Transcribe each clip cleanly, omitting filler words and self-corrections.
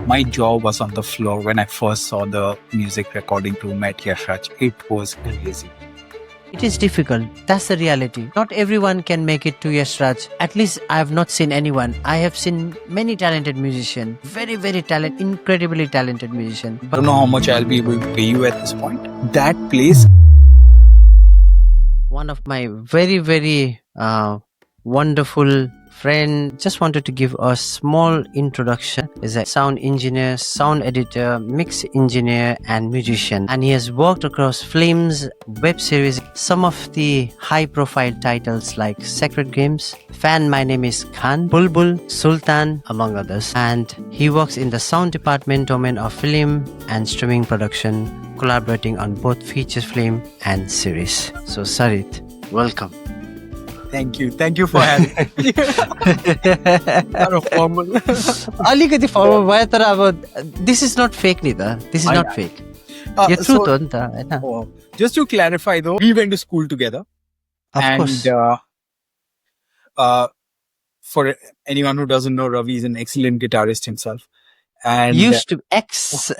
My jaw was on the floor when I first saw the music recording room at Yash Raj. It was crazy. It is difficult. That's the reality. Not everyone can make it to Yash Raj. At least I have not seen anyone. I have seen many talented musicians. Very, very talented, incredibly talented musicians. I don't know how much I'll be able to pay you at this point. That place. One of my very, very wonderful friend just wanted to give a small introduction. Is a sound engineer, sound editor, mix engineer, and musician, and he has worked across films, web series, some of the high profile titles like Sacred Games, Fan My Name Is Khan, Bulbul, Sultan, among others. And he works in the sound department domain of film and streaming production, collaborating on both feature film and series. So Sarit, welcome. Thank you for having me. Formal. अलिकति formal भयो तर अब this is not fake नि त. This is not fake. Yo truth हो नि त हैन. Just to clarify though, we went to school together. Of course. For anyone who doesn't know, Ravi is an excellent guitarist himself. And used to ex.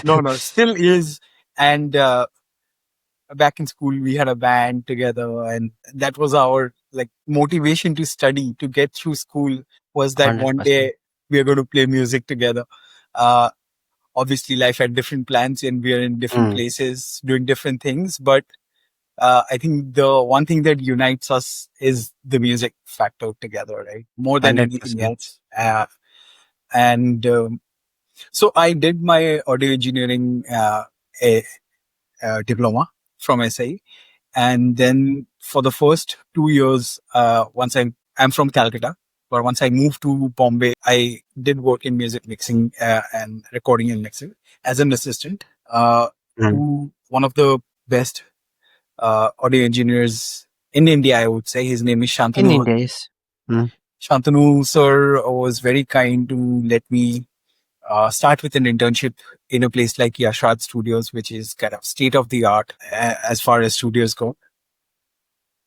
No, still is. And back in school, we had a band together, and that was our motivation to study, to get through school, was that 100%. One day we are going to play music together. Obviously, life had different plans, and we are in different places doing different things. But I think the one thing that unites us is the music factor together, right? More than 100%. Anything else. So I did my audio engineering diploma from SAE, and then for the first 2 years, once I'm from Calcutta, but once I moved to Bombay, I did work in music mixing and recording and mixing as an assistant to one of the best audio engineers in India, I would say. His name is Shantanu. In India, yes. Shantanu sir was very kind to let me start with an internship in a place like Yash Raj Studios, which is kind of state of the art as far as studios go.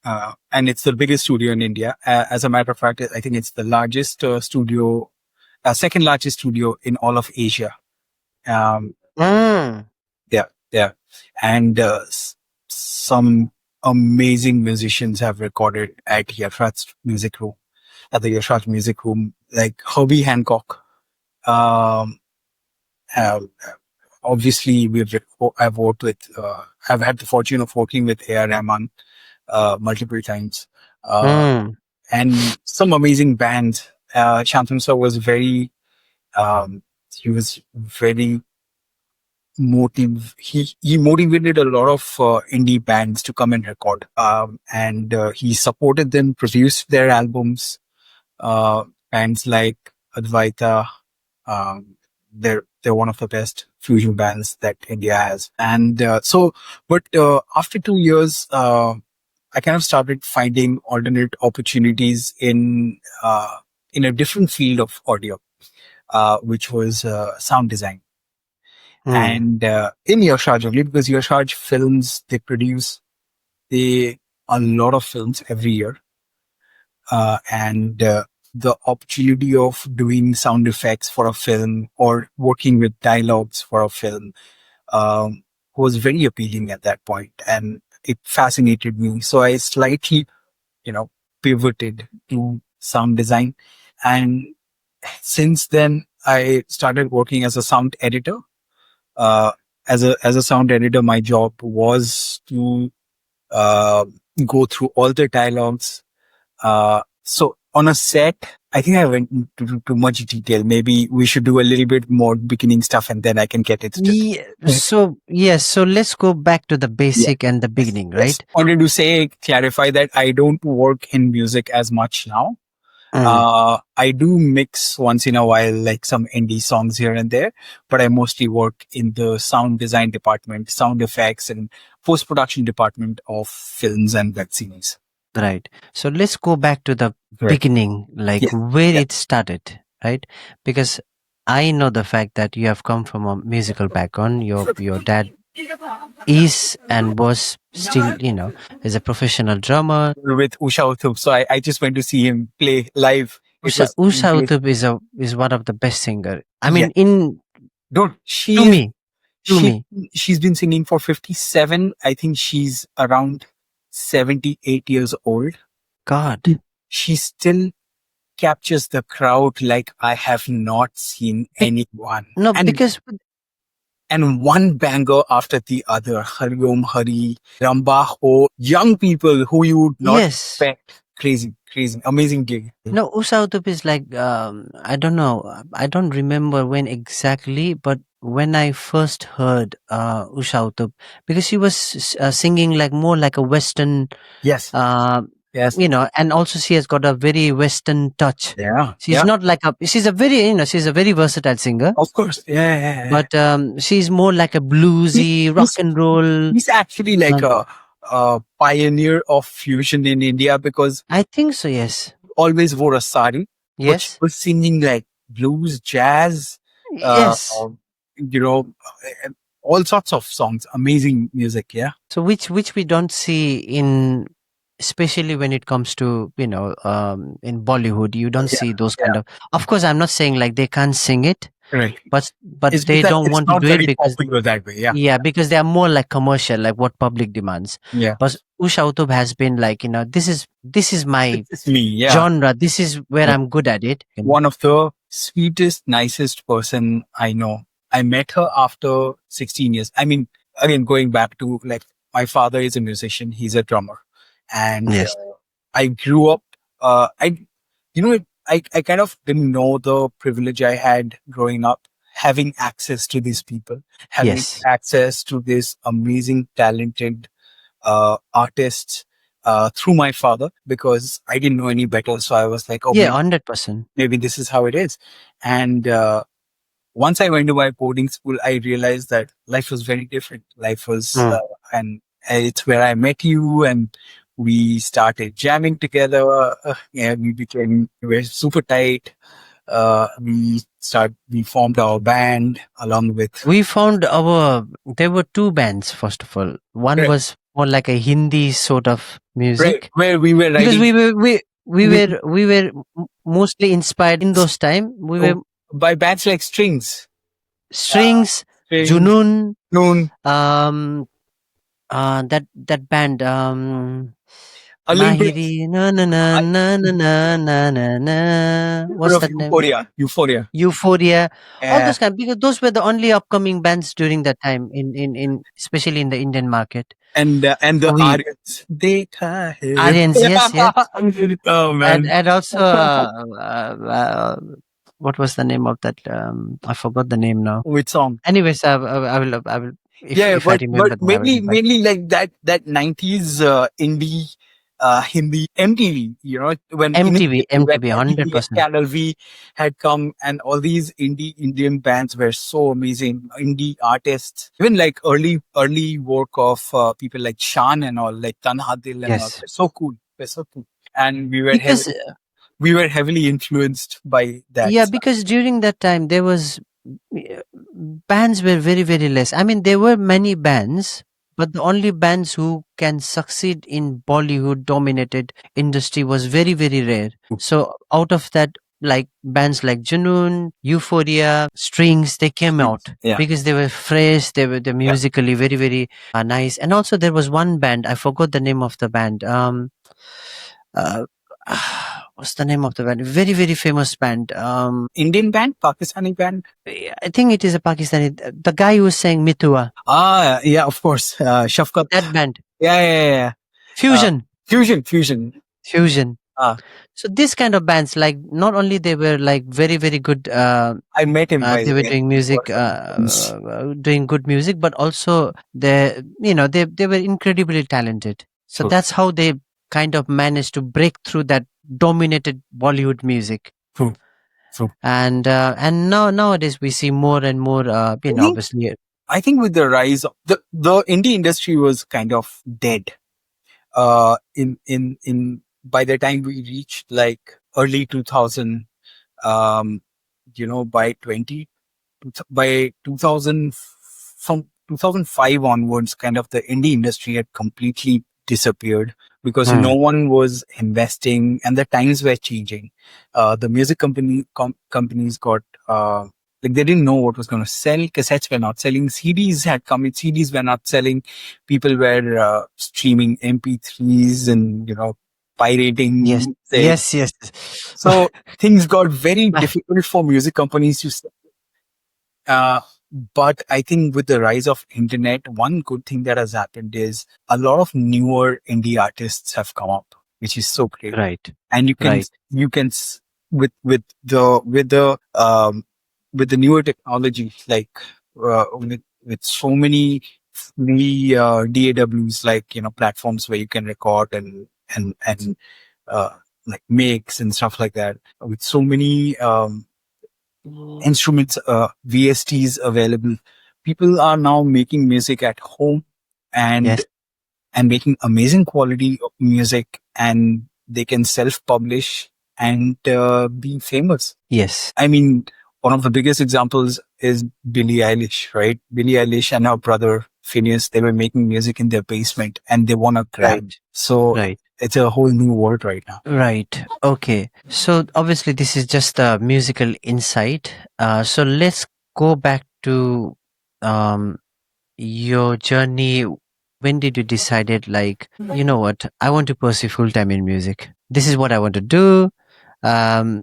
And it's the biggest studio in India. As a matter of fact, I think it's the largest studio, second largest studio in all of Asia. Yeah. And some amazing musicians have recorded at Yash Raj Music Room, at the Yash Raj Music Room, like Herbie Hancock. Obviously, I've worked with, I've had the fortune of working with R Rahman multiple times, and some amazing bands. Shantanu sir was very, he was very he motivated a lot of indie bands to come and record, and he supported them, produced their albums. Bands like Advaita, they're one of the best fusion bands that India has. And after 2 years, I kind of started finding alternate opportunities in a different field of audio, which was sound design. And in Yash Raj only, because Yash Raj films, they produce a lot of films every year. And the opportunity of doing sound effects for a film or working with dialogues for a film was very appealing at that point, and it fascinated me. So I slightly, pivoted to sound design. And since then, I started working as a sound editor. As a sound editor, my job was to go through all the dialogues. So on a set, I think I went into too much detail. Maybe we should do a little bit more beginning stuff, and then I can get it started. So let's go back to the basic and the beginning, right? I wanted to clarify that I don't work in music as much now. I do mix once in a while, like some indie songs here and there, but I mostly work in the sound design department, sound effects, and post-production department of films and web series. Right. So let's go back to the beginning, where it started, right? Because I know the fact that you have come from a musical background. Your dad is and was still, is a professional drummer. With Usha Uthup. So I just went to see him play live It was Usha amazing. Uthup is one of the best singer. I Yeah, mean, in don't to she is me, to she me, she's been singing for 57. I think she's around 78 years old. God. She still captures the crowd like I have not seen Bec- anyone. no, And because one banger after the other. Hari Om Hari, Ramba Ho, young people who you would not yes, expect. Crazy, crazy, amazing gig. no, Usha Uthup is like I don't know, I don't remember when exactly, but when I first heard Usha Uthup, because she was singing like more like a Western, Yes, uh, yes, and also she has got a very Western touch. yeah, She's yeah. not like a, she's a very, she's a very versatile singer, Of course, yeah, yeah, yeah. but she's more like a He, bluesy rock he's and roll. he's actually like Uh, a pioneer of fusion in India because I think so. Yes. always wore a sari, but she Yes. was singing like blues, jazz, Yes. you know, all sorts of songs. Amazing music, yeah. So which we don't see in, especially when it comes to in Bollywood, you don't Yeah, see those yeah, kind of. Of course, I'm not saying like they can't sing it, right. but It's they because don't it's want to not do it very because, popular that way. Yeah, yeah, because they are more like commercial, like what public demands. yeah. But Usha Uthup has been like, this is my It's me. Yeah, genre. This is where yeah. I'm good at it. One of the sweetest, nicest person I know. I met her after 16 years. I mean, again, going back to like my father is a musician. He's a drummer, and Yes. I grew up. I, you know, I kind of didn't know the privilege I had growing up, having access to these people, having Yes. access to this amazing, talented artists through my father because I didn't know any better. So I was like, oh, Yeah. maybe, 100%. maybe this is how it is. And once I went to my boarding school, I realized that life was very different. Life was, Mm. and it's where I met you and we started jamming together. Yeah, we were super tight. We formed our band along with, We found our, there were two bands, first of all. One right, was more like a Hindi sort of right, music, where we were because writing, we, we were mostly inspired in those time. We were oh, by bands like Strings, uh, Strings, Strings, Junun, Noon, um, that band, Olympics, Mahiri, na na na I na na na na na na. heard What's of that name? Euphoria, Euphoria. Euphoria, all Yeah. those kind, because those were the only upcoming bands during that time in especially in the Indian market. And So the we Aryans. Dekha hai. Aryans, yes, yes, Oh man, and also what was the name of that? I forgot the name now. which song? Anyways, I will Yeah, if I but remember, then I will mainly invite. mainly like that 90s indie Hindi MTV, when MTV, initially when MTV, hundred MTV and percent. Channel V had come and all these indie Indian bands were so amazing, indie artists, even like early work of people like Shan and all, like Tanha Dil and all, Yes, so cool, they're so cool, and because we were heavily influenced by that. yeah, because during that time there was uh, bands were very very less. I mean, there were many bands, but the only bands who can succeed in Bollywood dominated industry was very very rare. So out of that, like bands like Junoon, Euphoria, Strings, they came out Yeah, because they were fresh, they yeah. musically very very nice. And also there was one band, I forgot the name of the band. Uh, what's the name of the band? Very very famous band. Indian band, Pakistani band. I think it is a Pakistani. The guy who sang Mitua, Ah, yeah, of course. Shafqat. that band, Yeah, yeah, yeah, yeah. Fusion, Fusion. Fusion. Ah, So this kind of bands, like not only they were like very very good, I met him by they the were way. doing music, Once. doing good music, but also they were incredibly talented. So True, that's how they kind of managed to break through that dominated Bollywood music. true, true. And nowadays we see more and more, I think obviously. I think with the rise of the indie industry was kind of dead. In by the time we reached like early 2000, um, by 2000 from 2005 onwards, kind of the indie industry had completely disappeared because no Hmm. one was investing and the times were changing. The music companies got, like they didn't know what was going to sell. Cassettes were not selling. CDs had come in. CDs were not selling. People were streaming MP3s and, Yes. pirating music. Yes. Yes. So things got very difficult for music companies to uh, but I think with the rise of internet, one good thing that has happened is a lot of newer indie artists have come up, which is so great. Right. And Right. you can with the newer technology, like with so many free DAWs, like platforms where you can record and uh, like mix and stuff like that. With so many instruments, VSTs available. People are now making music at home and Yes. making amazing quality of music, and they can self-publish and be famous. Yes. I mean, one of the biggest examples is Billie Eilish, right? Billie Eilish and her brother Phineas, they were making music in their basement and they won a Grammy. Right. So Right. it's a whole new world right now. Right. Okay. So obviously, this is just a musical insight. So let's go back to um, your journey. When did you decided, like, you know what, I want to pursue full time in music. This is what I want to do. Um,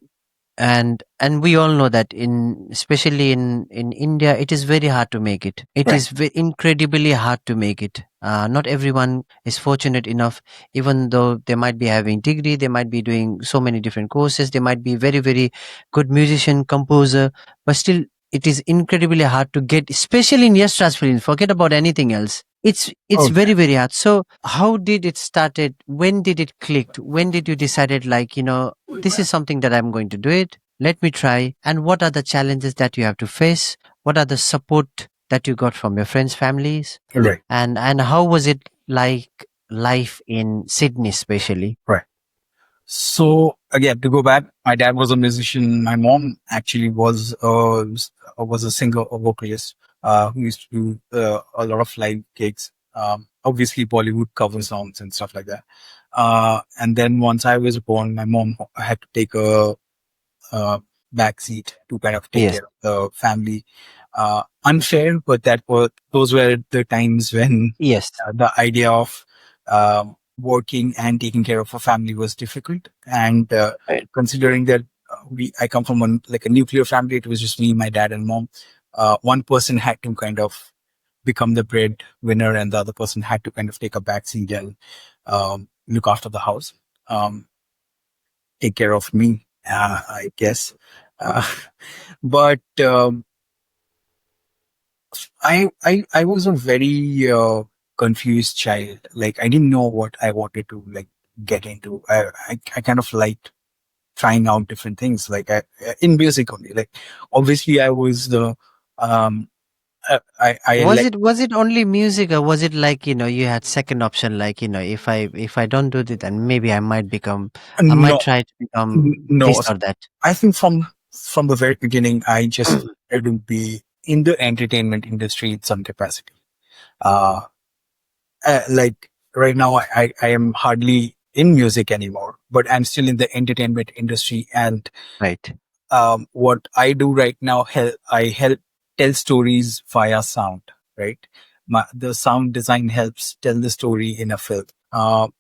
and we all know that in, especially in India, it is very hard to make it. It Right. is incredibly hard to make it. Not everyone is fortunate enough, even though they might be having degree, they might be doing so many different courses, they might be very very good musician, composer, but still it is incredibly hard to get, especially in Yash Raj films. Forget about anything else. It's Okay. very very hard. So how did it started? When did it clicked? When did you decided, like, this is something that I'm going to do it. Let me try. And what are the challenges that you have to face? What are the support that you got from your friends, families? Right. And how was it like life in Sydney, especially? Right. So again, to go back, my dad was a musician. My mom actually was a singer, a vocalist, who used to do a lot of live gigs. Obviously Bollywood cover songs and stuff like that. And then once I was born, my mom had to take a uh, backseat to kind of take Yes. care of the family. Unfair, but those were the times when Yes. the idea of working and taking care of a family was difficult. And Right. considering that I come from like a nuclear family, it was just me, my dad, and mom. One person had to kind of become the breadwinner, and the other person had to kind of take a backseat and look after the house. Um, Take care of me, I guess. Uh, but I was a very confused child. Like I didn't know what I wanted to like get into. I kind of liked trying out different things, like in music only. Like obviously I was the I Was like it was it only music, or was it like, you had second option, like, if I don't do this, then maybe I might no try to become this no. or that. I think from the very beginning, I just wanted to be in the entertainment industry in some capacity. Uh, like right now, I am hardly in music anymore, but I'm still in the entertainment industry. And Right. what I do right now, I help tell stories via sound, right? The sound design helps tell the story in a film.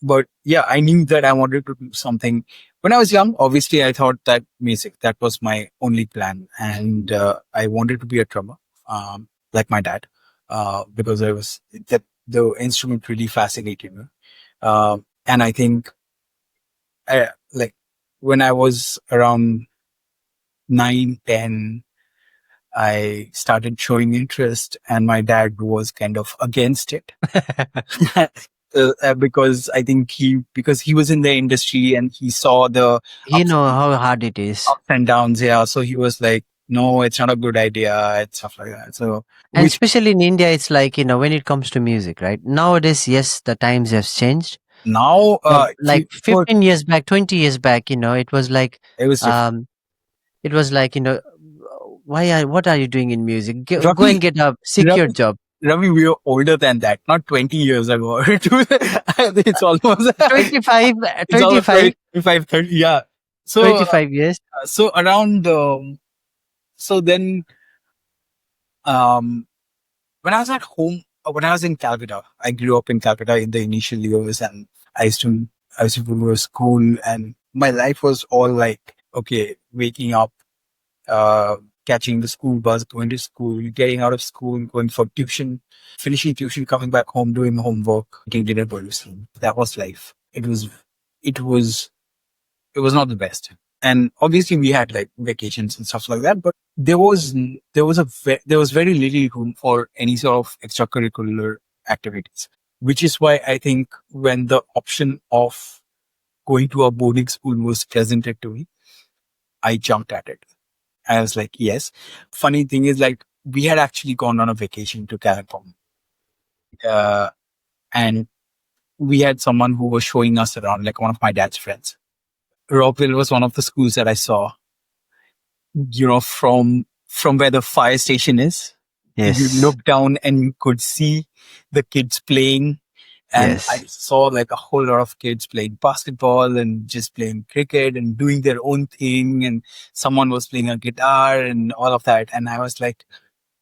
But yeah, I knew that I wanted to do something when I was young. Obviously, I thought that music, that was my only plan. And I wanted to be a drummer, like my dad, because that the instrument really fascinated me. And I think like when I was around 9, 10, I started showing interest, and my dad was kind of against it. Because I think because he was in the industry and he saw the You ups, know how hard it is. ups and downs. Yeah. So he was like, no, it's not a good idea and stuff like that. So, And which especially in India, it's like, when it comes to music, right? Nowadays, yes, the times have changed. now, But if like you, but 15 years back, 20 years back, it was like, it was different. um, what are you doing in music? Go Ravi, and get a secure Ravi, job. Ravi, we are older than that, not 20 years ago. It's almost, 25, it's almost 25, 25, 30. Yeah. So, 25 years. so around, so then, um, when I was at home, when I was in Calcutta, I grew up in Calcutta in the initial years, and I used to, I used to go to school, and my life was all like, okay, waking up, uh, catching the school bus, going to school, getting out of school, going for tuition, finishing tuition, coming back home, doing homework, eating dinner, going to sleep. That was life. It was, it was not the best. And obviously we had like vacations and stuff like that, but there was very little room for any sort of extracurricular activities, which is why I think when the option of going to a boarding school was presented to me, I jumped at it. I was like, yes. Funny thing is, like, we had actually gone on a vacation to Kalimpong, uh, and we had someone who was showing us around, like one of my dad's friends. Rockville was one of the schools that I saw, from where the fire station is. You Yes. look down and you could see the kids playing. And I Yes. saw like a whole lot of kids playing basketball and just playing cricket and doing their own thing. And someone was playing a guitar and all of that. And I was like,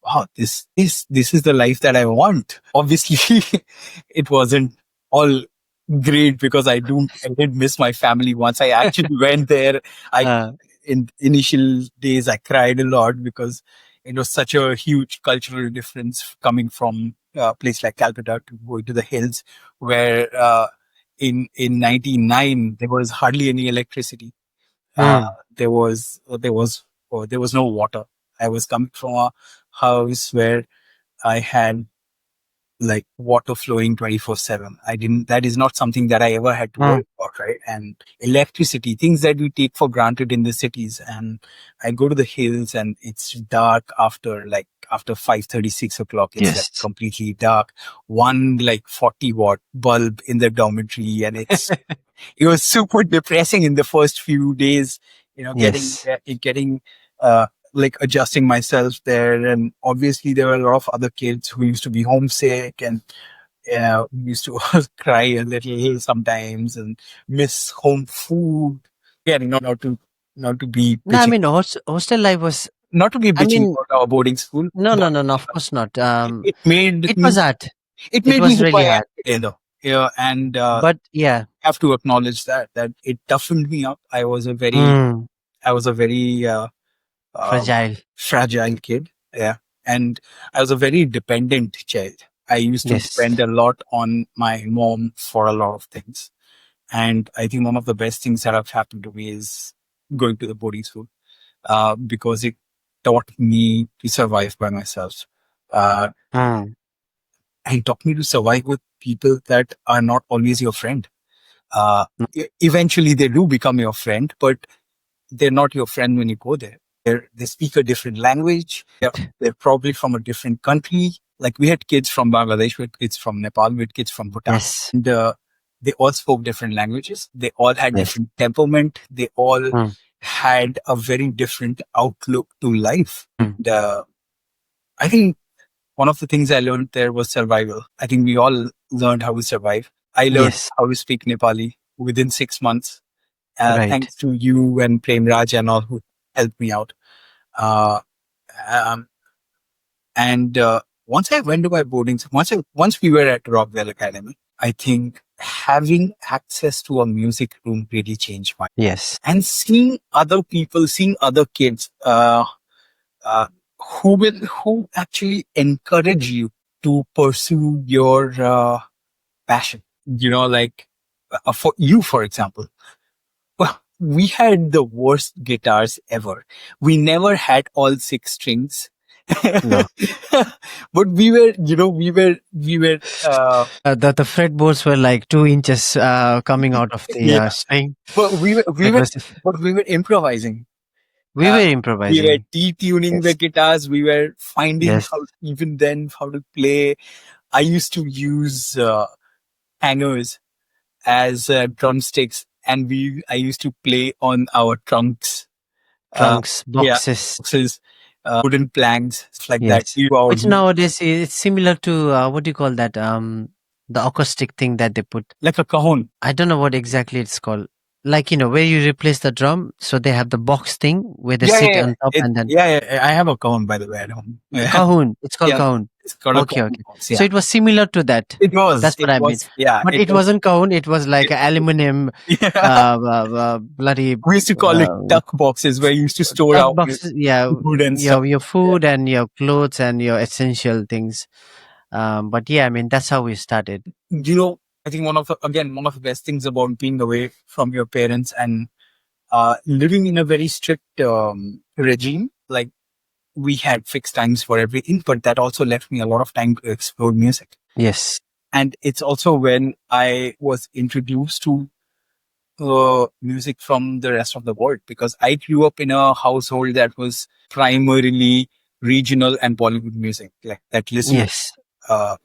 wow, this is the life that I want. Obviously, it wasn't all great because I did miss my family once I actually went there. I Uh, In initial days I cried a lot because it was such a huge cultural difference coming from a place like Calcutta to going to the hills where in 99 there was hardly any electricity. Uh, mm, there was no water. I was coming from a house where I had like water flowing 24/7. That is not something that I ever had to mm, worry about, right? And electricity, things that we take for granted in the cities. And I go to the hills and it's dark after 5:30, 6 o'clock. It's like yes. completely dark. One like 40-watt bulb in the dormitory, and it was super depressing in the first few days, Yes. getting, like adjusting myself there. And obviously there were a lot of other kids who used to be homesick and we used to cry a little sometimes and miss home food. Again, not to be No, I bitching, mean, hostel life was, not to be I bitching mean, about our boarding school, no, no, but no, no, of course not. it made It was me, hard. it It made me was who really I am hard. today, though. Yeah, and But yeah, have to acknowledge that it toughened me up. mm, I was a very um, fragile. fragile kid. Yeah. And I was a very dependent child. I used to Yes. depend a lot on my mom for a lot of things. And I think one of the best things that have happened to me is going to the boarding school, because it taught me to survive by myself. Uh, Mm, and taught me to survive with people that are not always your friend. mm, Eventually they do become your friend, but they're not your friend when you go there. They speak a different language. They're probably from a different country. Like we had kids from Bangladesh, we had kids from Nepal, we had kids from Bhutan. yes. And they all spoke different languages. They all had Yes. different temperament. They all Mm, had a very different outlook to life. mm, And, I think one of the things I learned there was survival. I think we all learned how to survive. I learned yes. how to speak Nepali within 6 months, Right. thanks to you and Prem Raj and all who helped me out. Uh, um, and once I went to my boarding, once we were at Rockwell Academy, I think having access to a music room really changed my. Yes. And seeing other people, seeing other kids, uh, who actually encourage you to pursue your passion. Like for you, for example. Well, we had the worst guitars ever. We never had all six strings. No. But we were, The fretboards were like 2 inches coming out of the yeah, string. but It was. we were improvising. We Uh, were we were improvising. detuning the Yes. guitars. We were finding Yes. even then, how to play. I used to use hangers as drumsticks, and I used to play on our trunks. Uh, Trunks, yeah, boxes. boxes. wooden planks, stuff like that. Yes. You are Which nowadays is similar to what do you call that? The acoustic thing that they put. like a cajon. I don't know what exactly it's called. Like, where you replace the drum, so they have the box thing where they Yeah, sit yeah, yeah. on top and then Yeah, yeah. I have a cajon, by the way, at home. Yeah, Cajon. It's called yeah. Cajon. It's got a Okay, cajon okay. box. So Yeah, it was similar to that. it was. That's what It I mean. was. Yeah, But it it was. wasn't Cajon. It was like It, a aluminum, yeah. bloody We used to call it uh, duck boxes where you used to store duck our boxes. Yeah, food and stuff. your food and your clothes and your essential things. But yeah, I mean that's how we started. You know, I think one of the best things about being away from your parents and living in a very strict regime, like we had fixed times for everything, but that also left me a lot of time to explore music. Yes. And it's also when I was introduced to music from the rest of the world because I grew up in a household that was primarily regional and Bollywood music. Like that listened Yes.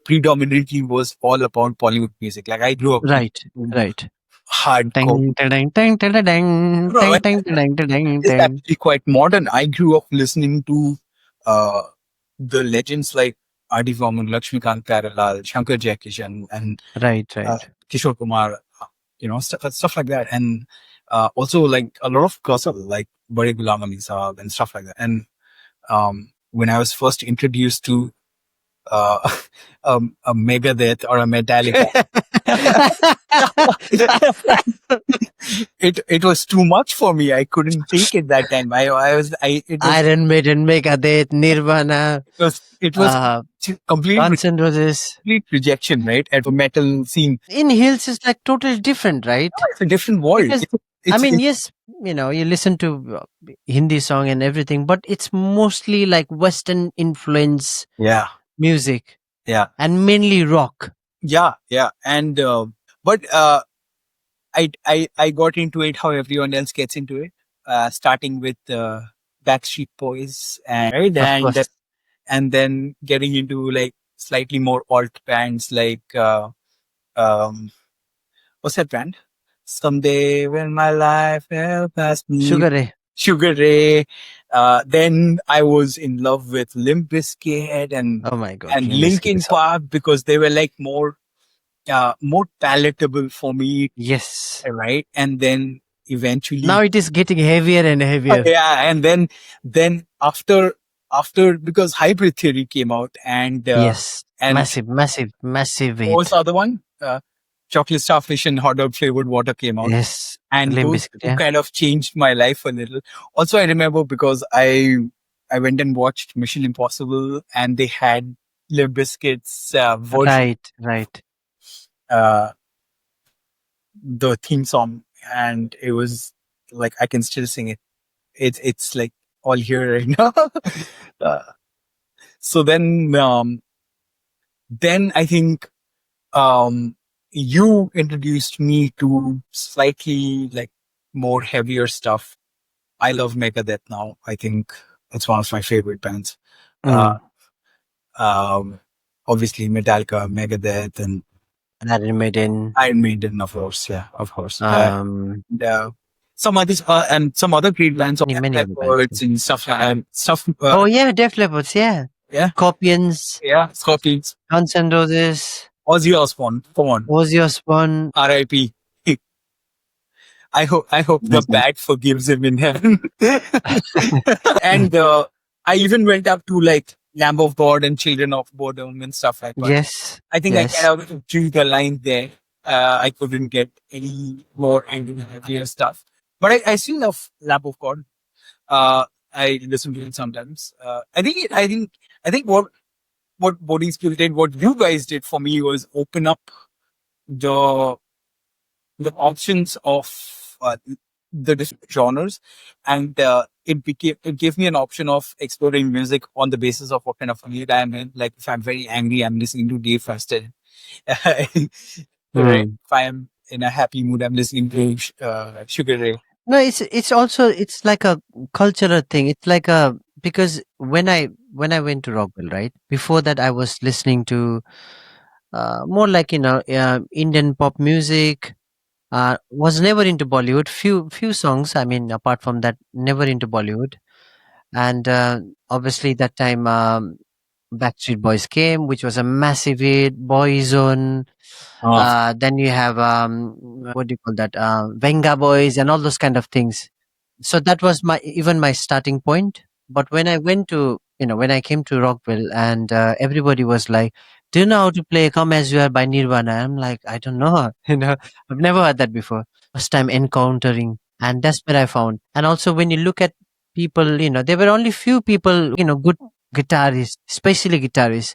predominantly was all about Bollywood music. Like I grew up Right. listening to Right. hardcore. Ding, ding, ding, ding, ding, ding, No, ding, ding, ding, ding, ding, it's ding. actually quite modern. I grew up listening to uh, the legends like R.D. Varman, Lakshmikant Pyarelal, Shankar Jaikishan, and Right. uh, Right. Kishore Kumar, stuff like that. And also like a lot of gospel, like Bade Ghulam Ali Saab and stuff like that. And when I was first introduced to uh, a Megadeth or a Metallica, it was too much for me. I couldn't take it that time. I was I it was Iron Maiden, Megadeth, Nirvana, it was uh, complete Guns N' Roses. complete rejection, right? At the metal scene, In Hills is like totally different, right? it's a different world. Because I It's mean, it, yes, you listen to Hindi song and everything, but it's mostly like Western influence yeah, music yeah, and mainly rock. yeah, yeah. And but I got into it how everyone else gets into it, starting with Backstreet Boys and right, Of course, and then getting into like slightly more alt bands like um what's that band? Someday when my life will pass me, Sugar Ray. Sugar Ray. Then I was in love with Limp Bizkit Oh my God, and Limp Bizkit Linkin is awesome. Park because they were like more palatable for me, Yes. right? And then Now eventually, it is getting heavier and heavier. yeah, and then after because Hybrid Theory came out Yes. and Massive, massive, massive what was hit. the other one? Chocolate Starfish and Hot Dog Flavored Water came out. Yes. And Limp those Bizkit, two yeah. kind of changed my life a little. Also, I remember because I went and watched Mission Impossible, and they had Limp Bizkit's version, Right, right. uh, the theme song, and it was like I can still sing it. It's like all here right now. uh, so then I think you introduced me to slightly like more heavier stuff. I love Megadeth now. I think it's one of my favorite bands. Uh, Mm. um, obviously Metallica, Megadeth, and Iron Maiden. Iron Maiden, of course. Yeah, of course. Um, And, some others and some other great bands of many other bands. Leopards and stuff and stuff. Oh yeah, Def Leppard, yeah. Yeah, Scorpions, yeah. Scorpions, Guns N' Roses, Ozzy Osbourne. Come on, Ozzy Osbourne. R.I.P. I hope the Legend. bat forgives him in heaven. And I even went up to like Lamb of God and Children of Bodom and stuff like that. Yes, I think I yes. kind of drew the line there. I couldn't get any more angry heavier stuff. But I still love Lamb of God. I listen to it sometimes. I think what Bodhi Spirit did, what you guys did for me was open up the the options of the different genres, and it gave me an option of exploring music on the basis of what kind of mood I'm in. Like if I'm very angry, I'm listening to Dave Fasted. Right? Hmm. If I'm in a happy mood, I'm listening to Sugar Ray. No, it's also it's like a cultural thing. It's like a because when I went to Rockwell, right? Before that, I was listening to more like Indian pop music. Was never into Bollywood. Few songs. I mean, apart from that, never into Bollywood. And obviously that time Backstreet Boys came, which was a massive hit. Boyzone. Oh, Then you have what do you call that? Venga Boys and all those kind of things. So that was my even my starting point. But when I went to when I came to Rockville and everybody was like, "Do you know how to play Come As You Are by Nirvana?" I'm like, "I don't know." I've never heard that before. First time encountering, and that's what I found. And also when you look at people, there were only few people, good guitarists, especially guitarists.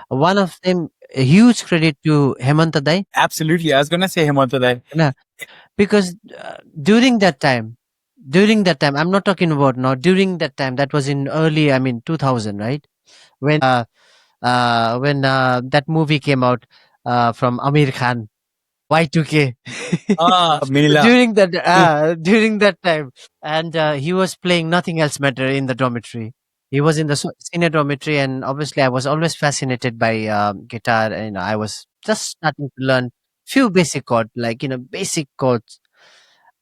One of them, a huge credit to Hemanta Dai, absolutely. I was gonna say Himanta that. because during that time I'm not talking about now, during that time, that was in early, I mean 2000, right? When that movie came out from Amir Khan, Y2K. Ah, Mela. During that time, and he was playing Nothing Else Matter in the dormitory. He was in the senior dormitory, and obviously I was always fascinated by guitar, and I was just starting to learn few basic chords, like basic chords.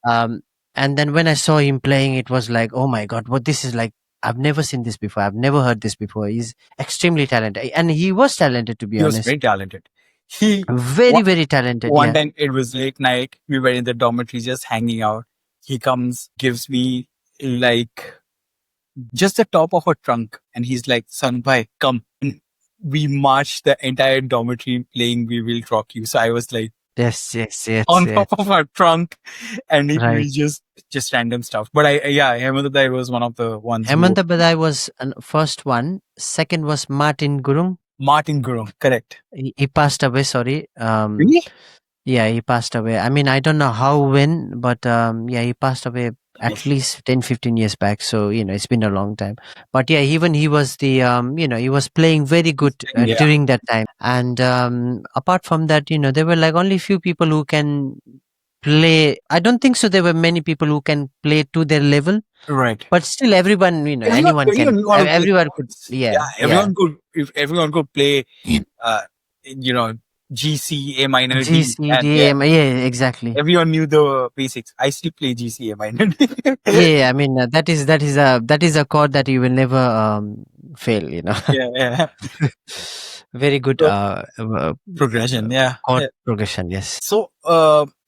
um, and then when I saw him playing, it was like, oh my god, what this is like. I've never seen this before. I've never heard this before. He's extremely talented, and he was talented, to be He was honest. very talented. He Very, one, very talented. one Yeah. time it was late night. We were in the dormitory just hanging out. He comes, gives me like just the top of a trunk, and he's like, "Son, bhai, come." And we marched the entire dormitory playing "We Will Rock You." So I was like Yes. Yes. Yes. on Yes. top of our trunk, and Right. we just random stuff. But yeah, Hemant was one of the ones who Hemanta Badai was first one. Second was Martin Gurung. Martin Gurung, correct. He passed away. Sorry. Really? Yeah, he passed away. I mean, I don't know how, when, but yeah, he passed away at least 10, 15 years back. So, it's been a long time. But yeah, even he was he was playing very good Yeah, during that time. And apart from that, there were like only few people who can play. I don't think so. There were many people who can play to their level, right. but still everyone, anyone Everyone can, knew how to play everyone could. chords. Yeah, Yeah, yeah. everyone could. If everyone could play, uh, you know, G C A minor G, D, C, and D, yeah, M. Yeah, exactly. everyone knew the basics. I still play G C A minor D. Yeah, I mean that is a chord that you will never fail. Yeah, yeah. Very good So progression. Yeah. chord progression. Yes. So,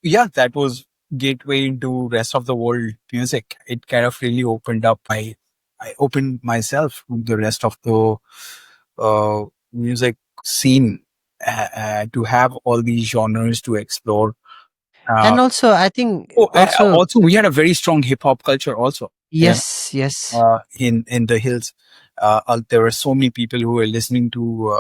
yeah, that was gateway into rest of the world music. It kind of really opened up I opened myself to the rest of the music scene to have all these genres to explore. Uh, And also, I think also, also, we had a very strong hip hop culture also. Yeah, yes, yes. in the hills, there were so many people who were listening to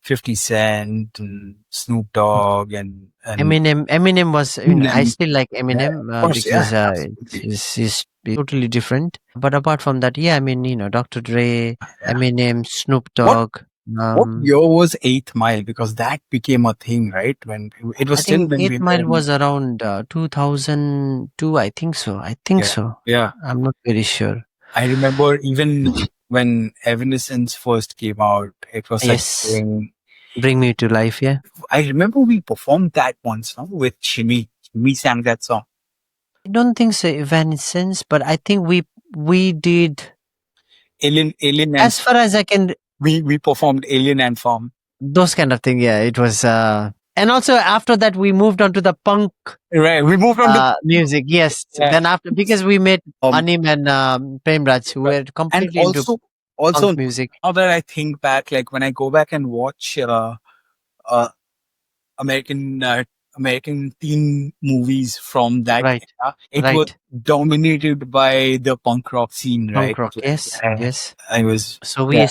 50 Cent and Snoop Dogg and Eminem was, I them. still like Yeah, Eminem of course, yeah, because absolutely. he's totally different. But apart from that, yeah, I mean, Dr. Dre, Yeah. Eminem, Snoop What Dogg. what Um, year was Eighth Mile? Because that became a thing, right? When it was I still think when Eight we were Mile in, was around 2002. I think so. I think yeah, so. yeah. I'm not very sure. I remember even when Evanescence first came out, it was such a Yes. thing. Bring Me to Life. Yeah. I remember we performed that once, no, with Shimi. We sang that song. I don't think so, Evanescence, but I think we did. Alien and As far as I can, we performed Alien and Farm. those kind of thing. Yeah, it was. And also after that, we moved on to the punk Right. We moved on to music. Yes. yeah. Then after, because we met Um Anim and Premraj, who were and completely into punk also music. now that I think back, like when I go back and watch uh American American teen movies from that Right. era, it was Right. dominated by the punk rock scene, right? Punk rock. Like, Yes. Yes. I was So yeah,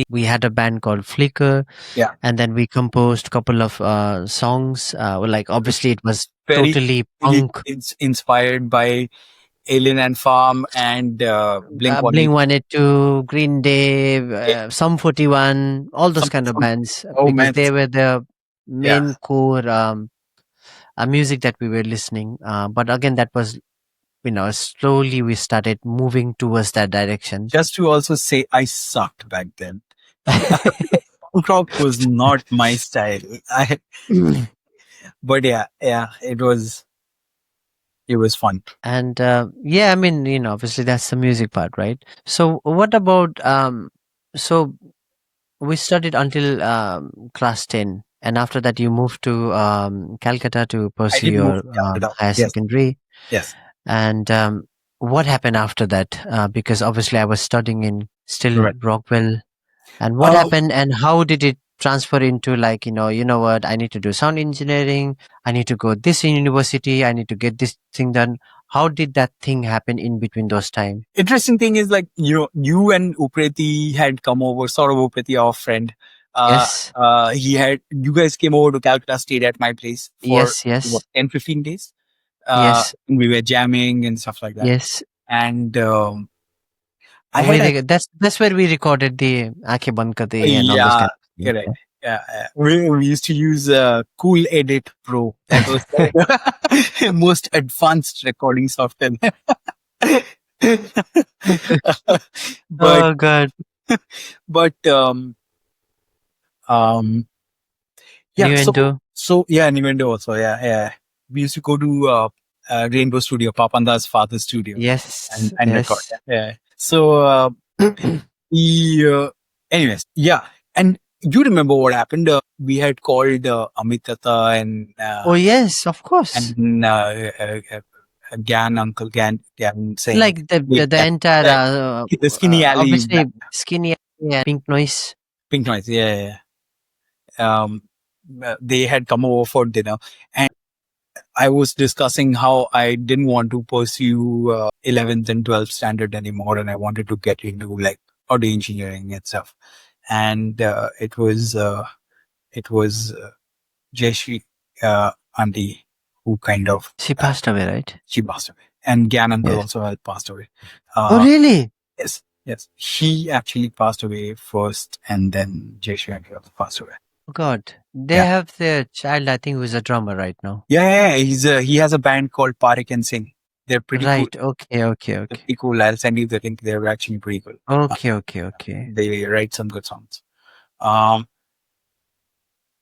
we had a band called Flicker, yeah. and then we composed a couple of songs. Like obviously it was Very totally really punk. inspired by Alien and Farm and Blink Blink 182. 182, Green Day, Sum 41, all those kind of Some bands, oh because man, they were the yeah. main core music that we were listening. But again, that was, slowly we started moving towards that direction. Just to also say, I sucked back then. Punk rock was not my style. But yeah, yeah, it was. it was fun. And yeah, I mean, obviously that's the music part, right? So what about so we studied until class 10, and after that you moved to Calcutta to I pursue did move your to Calcutta. higher Yes, secondary. yes, And what happened after that? Because obviously I was studying in still correct. Rockwell. And what Um, happened, and how did it transfer into, like, you know what, I need to do sound engineering, I need to go this university, I need to get this thing done. How did that thing happen in between those time? Interesting thing is like you and Upreti had come over. Saurav Upreti, our friend. Yes, He had you guys came over to Calcutta, stayed at my place for yes, what yes, 10-15 days. yes, We were jamming and stuff like that. yes. And I had a That's where we recorded the Aake Band Kar De and all those yeah, kind of things. correct. Yeah. Yeah, yeah. We used to use Cool Edit Pro. That was the most advanced recording software. but Oh God. but um yeah, Nuendo. yeah, Nintendo also, yeah, yeah. We used to go to Rainbow Studio, Papanda's father's studio, Yes, and record. yes. Yeah. So we anyways, yeah. And you remember what happened? We had called Amitata Oh yes, of course. and Gan Uncle Gan saying, Like the "Wait, the, the entire that the skinny alley obviously skinny and pink noise. pink noise." Yeah, yeah, yeah. They had come over for dinner, and I was discussing how I didn't want to pursue 11th and 12th standard anymore, and I wanted to get into like audio engineering and stuff. And it was Jayashri auntie who kind of She passed away, right? she passed away, and Gyan uncle Yes. also had passed away. Oh, Uh, really? yes, yes, he actually passed away first, and then Jayashri auntie also passed away. Oh, God. They Yeah, have their child, I think, who's a drummer right now. yeah, yeah. He has a band called Parik and Singh. They're pretty cool. Right. Okay, okay, They're okay. pretty cool. I'll send you the link. They're actually pretty cool. Uh, Okay, okay, okay. they write some good songs. Um,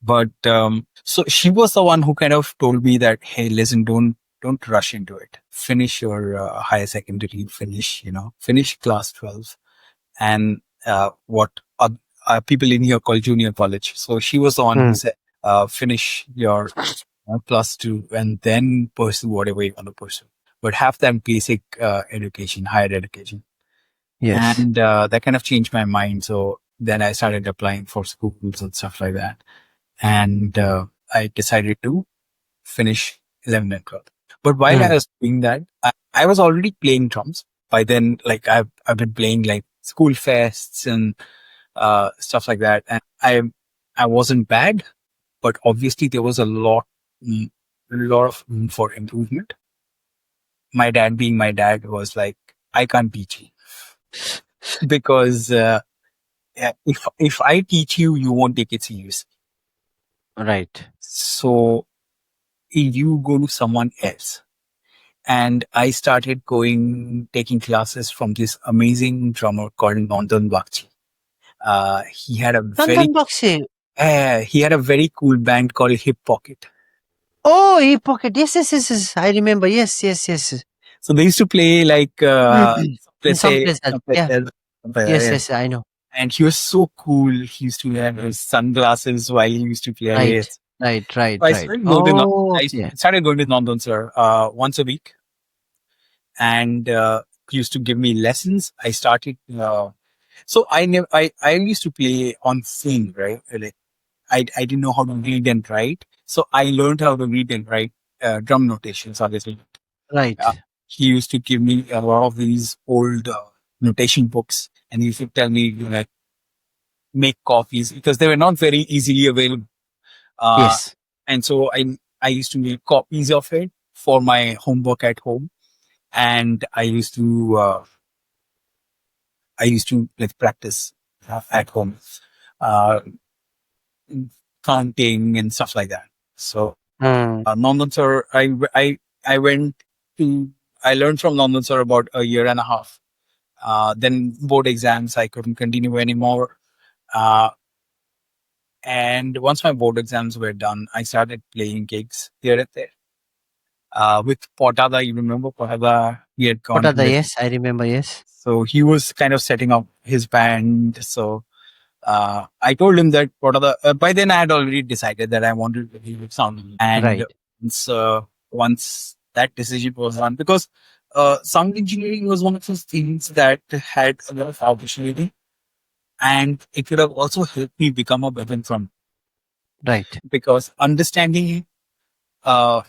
but so she was the one who kind of told me that, hey, listen, don't rush into it. Finish your higher secondary. Finish class 12, and what people in here call junior college. So she was the one who Hmm. said, finish your plus two, and then pursue whatever you want to pursue. But have that basic education, higher education. Yes. And that kind of changed my mind. So then I started applying for schools and stuff like that. And I decided to finish 11 and 12. But while I Hmm. was doing that, I was already playing drums. By then, like I've been playing like school fests and stuff like that. And I wasn't bad, but obviously there was mm, a lot of room for improvement. My dad, being my dad, was like, I can't teach you because if I teach you, you won't take it serious. Right. So you go to someone else. And I started taking classes from this amazing drummer called Nandan Bakshi. He had a Nandan very, Bakshi. he had a very cool band called Hip Pocket. Oh, hip pocket. Yes, yes, yes, yes. I remember. Yes, yes, yes. So they used to play like In someplace, some place. someplace, Yeah. someplace, Yes, yeah. yes, I know. And he was so cool. He used to have his sunglasses while he used to play. Right. So Right, right, I right. started going to Oh, I okay. started going to Nandan sir once a week, and he used to give me lessons. I started. So I never I used to play on scene, right? Like I didn't know how to read and write, so I learned how to read and write drum notations. Obviously, uh, Right. he used to give me a lot of these old notation books, and he used to tell me, make copies because they were not very easily available. Uh, Yes. and so I used to make copies of it for my homework at home, and I used to like practice at home. Uh, Counting and stuff like that. So Hmm. Nandan sir, I went to I learned from Nandan sir about a year and a half. Then board exams, I couldn't continue anymore. Uh, and once my board exams were done, I started playing gigs here and there. with Potada. You remember Potada? He had What gone are to the the, yes? I remember yes. so he was kind of setting up his band. So I told him that Potada. By then, I had already decided that I wanted to be with sound, and Right, once that decision was done, because sound engineering was one of those things that had a lot of opportunity, and it could have also helped me become a better drum, right. because understanding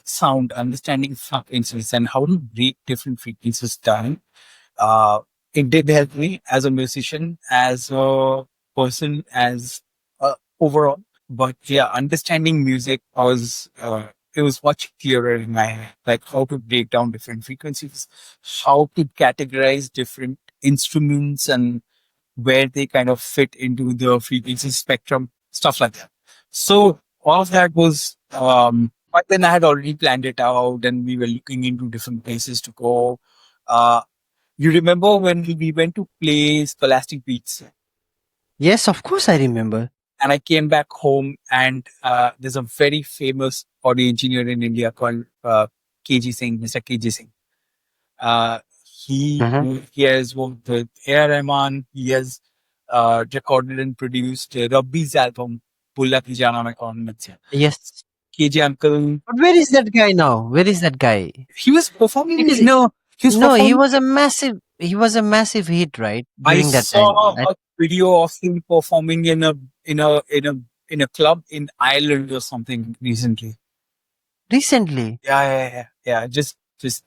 sound, understanding frequencies and how to break different frequencies down, uh, it did help me as a musician, as a person, as overall. But yeah, understanding music was it was much clearer in my head, like how to break down different frequencies, how to categorize different instruments, and where they kind of fit into the frequency spectrum, stuff like that. So all of that was, but then I had already planned it out and we were looking into different places to go. Uh, you remember when we went to play Scholastic Beats, Yes, of course I remember. and I came back home, and there's a very famous audio engineer in India called KG Singh, Mr. KG Singh. Uh, Hmm. he has worked with R Rahman. He has recorded and produced Rabbi's album, Bulla Ki Jana Mein Kaun Mitsya. Yes. KJ Uncle. But where is that guy now? Where is that guy? He was performing Because in a. He was no, performing. he was a massive hit, right? I During that time. saw a video of him performing in a club in Ireland or something recently. Recently. Yeah. Just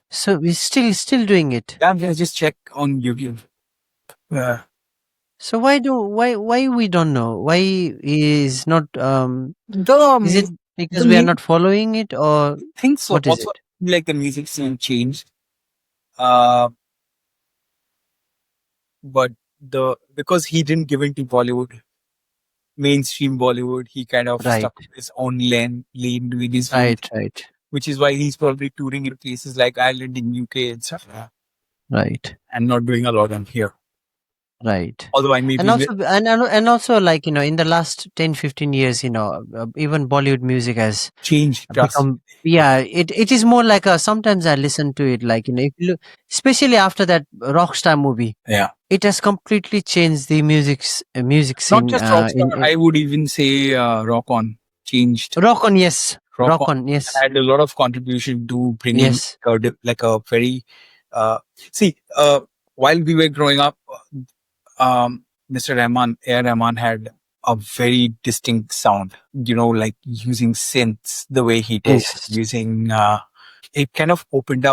So he's still doing it. yeah. Just check on YouTube. Uh, So why we don't know? Why is not is it the because the we are music not following it, or things so what is also it? like the music scene changed. Uh, but the because he didn't give in to Bollywood, mainstream Bollywood, he kind of Right, stuck to his own lane doing his own right, thing, right, which is why he's probably touring in places like Ireland and UK and stuff, right, and not doing a lot on here. right. Although I may And be also and also, like, in the last 10-15 years, even Bollywood music has changed, trust. become, yeah, it is more like a, sometimes I listen to it, like, if you look, especially after that Rockstar movie, Yeah. it has completely changed the music Not scene, just Rockstar, in I would even say Rock On changed. rock on. Yes, Rock rock On on. Yes, had a lot of contribution to bringing yes, like a very uh, see while we were growing up, Mr. Rahman, A. Rahman had a very distinct sound, like using synths the way he did, yes, using, it kind of opened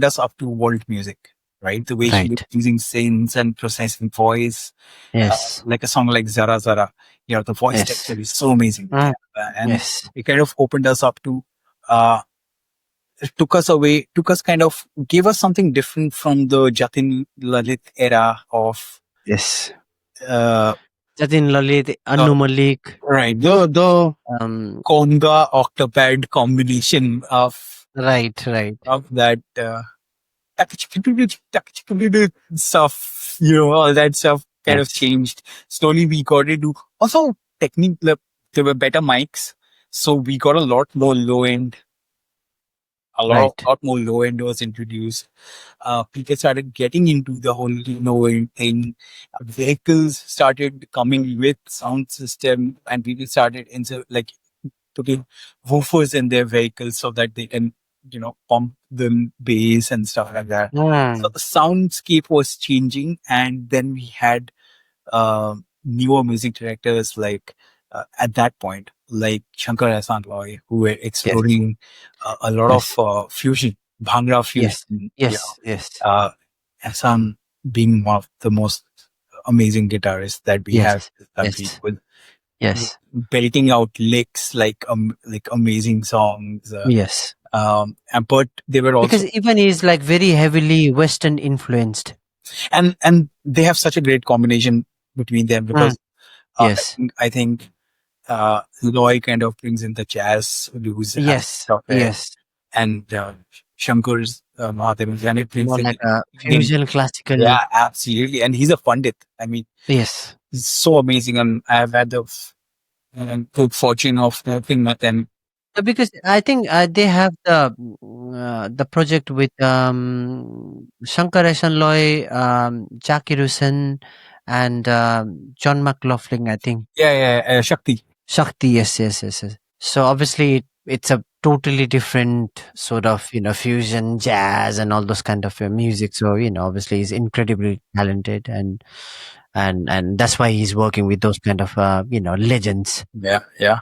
us up to world music, right? The way he was right, using synths and processing voice, yes, like a song like Zara Zara, the voice yes, texture is so amazing. mm, And yes, it kind of opened us up to, uh, it took us kind of, gave us something different from the Jatin Lalit era of, yes. uh, Jatin Lalit, the Anu Malik, right, the um, conga octopad combination right, right, that stuff, all that stuff kind of yes, changed. Slowly we got into also technique. There were better mics, so we got right, a lot more low end was introduced. People started getting into the whole low end thing. Vehicles started coming with sound system, and people started like putting woofers in their vehicles so that they can, pump the bass and stuff like that. So mm, the soundscape was changing, and then we had newer music directors like at that point, like Shankar Ehsaan Loy, who were yes, exploring a lot of yes, fusion, Bhangra yes, fusion. yes, yes, Uh, Ehsaan being one of the most amazing guitarists that we have yes, in this country, yes, with yes, belting out licks like amazing songs. yes. But they were also, Because even he's like very heavily Western influenced. and they have such a great combination between them, Mm, because yes, I think Loy kind of brings in the jazz blues yes, aspect of it, yes. and Shankar's Mahadev, and it brings More in like a Indian. fusion classical. Yeah, absolutely, and he's a pundit. I mean, Yes, he's so amazing, and I have had the good fortune of working with him. Because I think they have the project with Shankar Loy, Jackie Rusin, and John McLaughlin. I think Yeah, yeah, Shakti. Shakti. Yes, yes, yes, yes. So obviously it's a totally different sort of fusion jazz and all those kind of music. So obviously he's incredibly talented, and that's why he's working with those kind of legends. Yeah, yeah.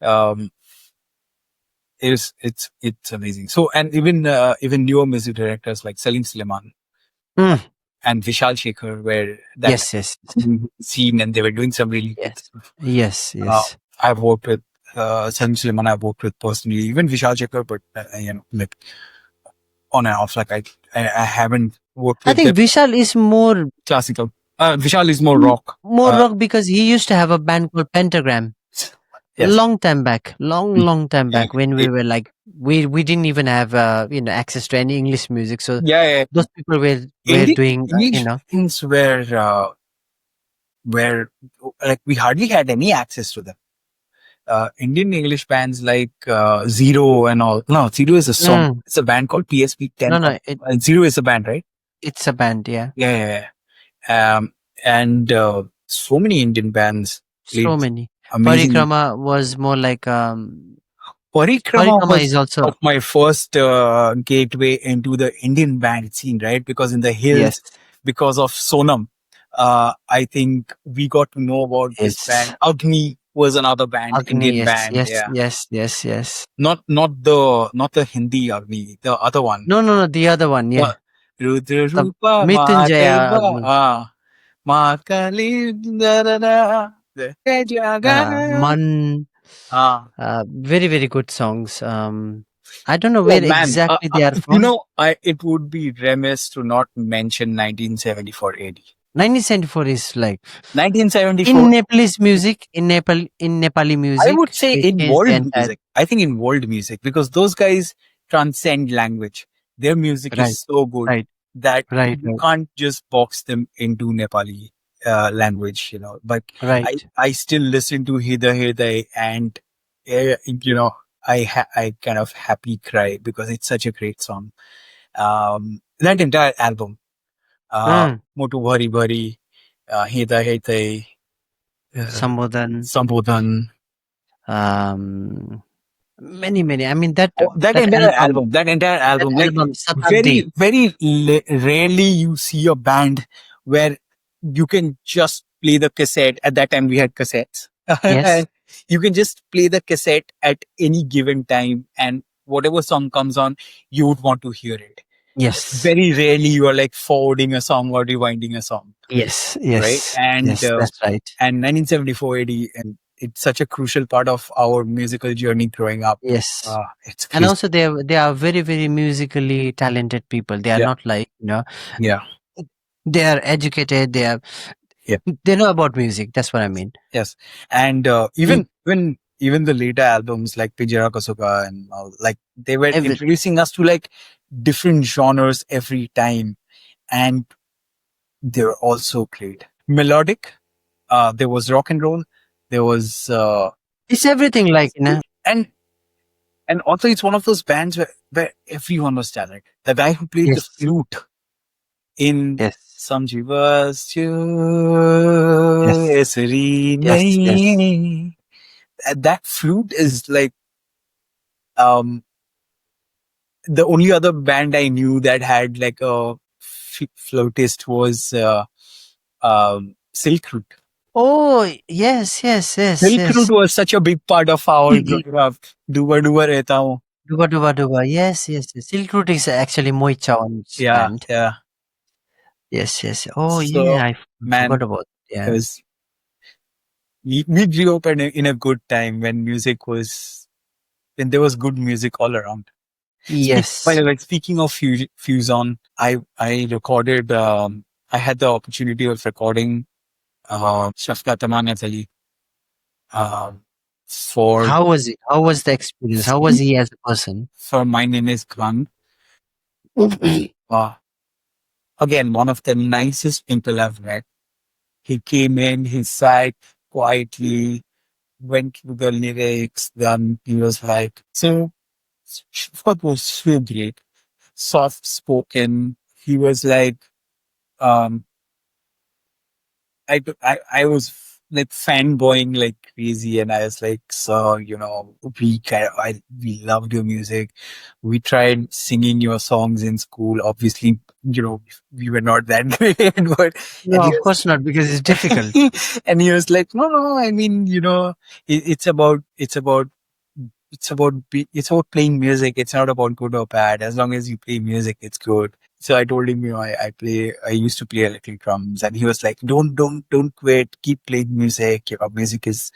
Um, it's amazing. So, and even newer music directors like Salim Suleiman Mm, and Vishal Shekhar were that yes, yes, scene, and they were doing some really good yes, stuff. yes, Uh, yes. I've worked with Salim Suleiman. I've worked with personally, even Vishal Shekhar, but like on and off. Like I haven't worked I with them think Vishal is more classical. Vishal is more rock. more rock because he used to have a band called Pentagram Yes. long time back, long time Yeah. back when we were like we didn't even have access to any English music, so Yeah, yeah. those people were Indian doing English bands were like we hardly had any access to them. Indian English bands like Zero and all. No, Zero is a song. mm, It's a band called PSP no, 10. no, Zero is a band, right? it's a band, yeah, Yeah, yeah, yeah. And so many Indian bands so played many. amazing. Parikrama was more like Parikrama Parikrama is was also of my first gateway into the Indian band scene, right? Because in the yes, hills, because of Sonam, I think we got to know about this yes, band. Agni was another band, Agni, Indian yes, band. yes, Yeah, yes, yes, yes. not the Hindi Agni, the other one. No, no, no, the other one, Uh, yeah, Rudra the Rupa Mrityunjaya Mahadeva, Agni. Ma Kali da da da, Jagan. Man, Ah, very, very good songs. I don't know oh where man, exactly they are from. it would be remiss to not mention 1974 AD. 1974 is like in 1974, Nepalese music, in Nepali I would music, say it in changed the world entire. music. I think in world music because those guys transcend language. Their music is Right, so good right, that right, you right, can't just box them into Nepali language. But I, right. I still listen to Hida Hida and, I kind of happy cry because it's such a great song. That entire album, Mm. Motu Bhari Bhari, Hida Hida, Sambodhan, Sambodhan. um, many, many. I mean that Oh, that that entire album, album, that entire that album, like album, Satabdi. very, very rarely you see a band where you can just play the cassette. At that time, we had cassettes. Yes, And you can just play the cassette at any given time, and whatever song comes on, you would want to hear it. yes, Very rarely you are like forwarding a song or rewinding a song, yes, right? yes, And yes. That's right. 1974 AD, and it's such a crucial part of our musical journey growing up. Yes. It's And crazy. also they are very, very musically talented people. They are Yeah, not like, yeah, they are educated, yeah. they know about music. That's what I mean. Yes, and even the later albums like Pijara Kasuka and all, like they were Every introducing us to like different genres every time, and they were also great. Melodic, there was rock and roll, there was it's everything like, and also it's one of those bands where everyone was talented. The guy who played the yes, flute in yes, Samjivas yes, Esri yes, yes. Nahi. That flute is like um the only other band I knew that had like a flautist was Silk Route. Oh, yes, yes, yes, Silk Route yes. was such a big part of our growing up. Duba duba rehta hu. Duba Duba Duba. Yes, yes, yes. Silk Route is actually Moi Chawan's Yeah, band. yeah. Yes, yes. Oh, So, yeah, I forgot man, about. it Yeah. was we grew up in a good time when music was when there was good music all around. By Yes. the way, speaking of Fusion, I recorded. I had the opportunity of recording Shafqat Amanat Ali um, for How was it? How was the experience? How was he as a person? My Name is Khan. Uh, Again, one of the nicest people I've met. He came in, he sat quietly, went through the lyrics. Then he was like, so Shafqat was so great, soft spoken. He was like, um, I was like fanboying like crazy, and I was like, so we loved your music. We tried singing your songs in school. Obviously, we were not that great, but and No, he of course not, because it's difficult. was and he was like, no, no. I mean, it's about it's about playing music. It's not about good or bad. As long as you play music, it's good. So I told him, I used to play electric drums, and he was like, don't quit. Keep playing music. Music is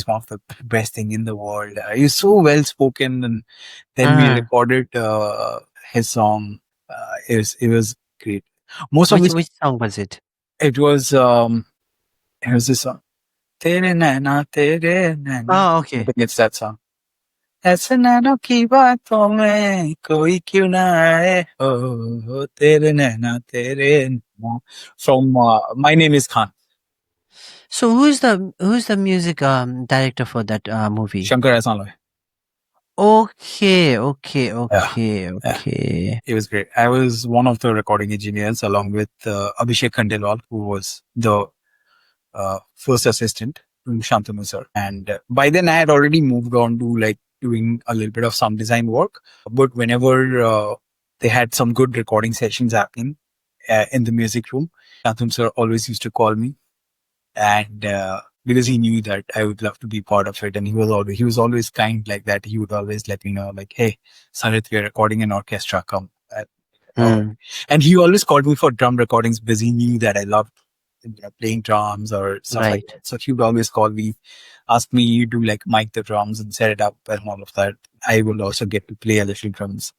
one of the best thing in the world. He's so well spoken. And then we Ah, recorded, his song. It was great. Most of which his, which song was it? it was, it was this song. Tere naina, tere naina. Oh, I okay. think it's that song. ऐसे नैनों की बातों में कोई क्यों ना आए हो तेरे नैना तेरे नैना. From My Name Is Khan, So who's the music director for that movie? Shankar Ehsaan Loy. Okay, okay, Yeah, okay, yeah, okay. it was great. I was one of the recording engineers along with Abhishek Khandelwal, who was the first assistant to Shantanu sir. And by then I had already moved on to like doing a little bit of sound design work. But whenever they had some good recording sessions happening in the music room, Shantanu sir always used to call me, and because he knew that I would love to be part of it, and he was always kind like that. He would always let me know like, "Hey, Sarit, we're recording an orchestra. Come." Oh. Hmm, And he always called me for drum recordings because he knew that I loved playing drums or stuff like right. that. So he would always call me, ask me to like mic the drums and set it up and all of that. I will also get to play a little drums.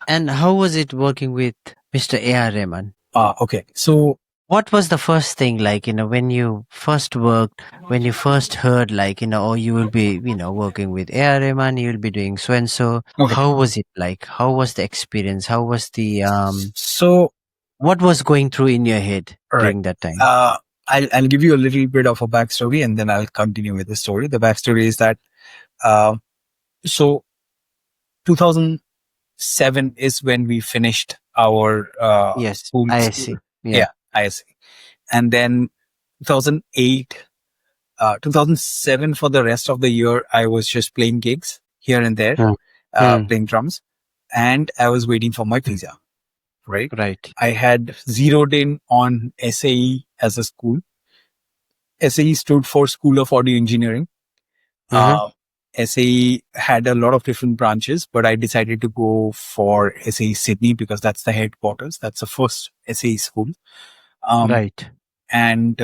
And how was it working with Mr. A.R. Rahman? Okay. So What was the first thing like, when you first worked, when you first heard like, oh, you will be, working with A.R. Rahman, you will be doing so and so. okay. How was it like? How was the experience? How was the So what was going through in your head all right. during that time? Uh, I'll give you a little bit of a backstory and then I'll continue with the story. The backstory is that uh, so 2007 is when we finished our Yes, school. I see. Yeah. Yeah, I see. And then 2008, 2007 for the rest of the year, I was just playing gigs here and there, Hmm. Hmm. playing drums, and I was waiting for my visa, right? Right. I had zeroed in on SAE as a school. SAE stood for School of Audio Engineering. Mm-hmm. Uh, SAE had a lot of different branches, but I decided to go for SAE Sydney because that's the headquarters. That's the first SAE school. Um, Right. and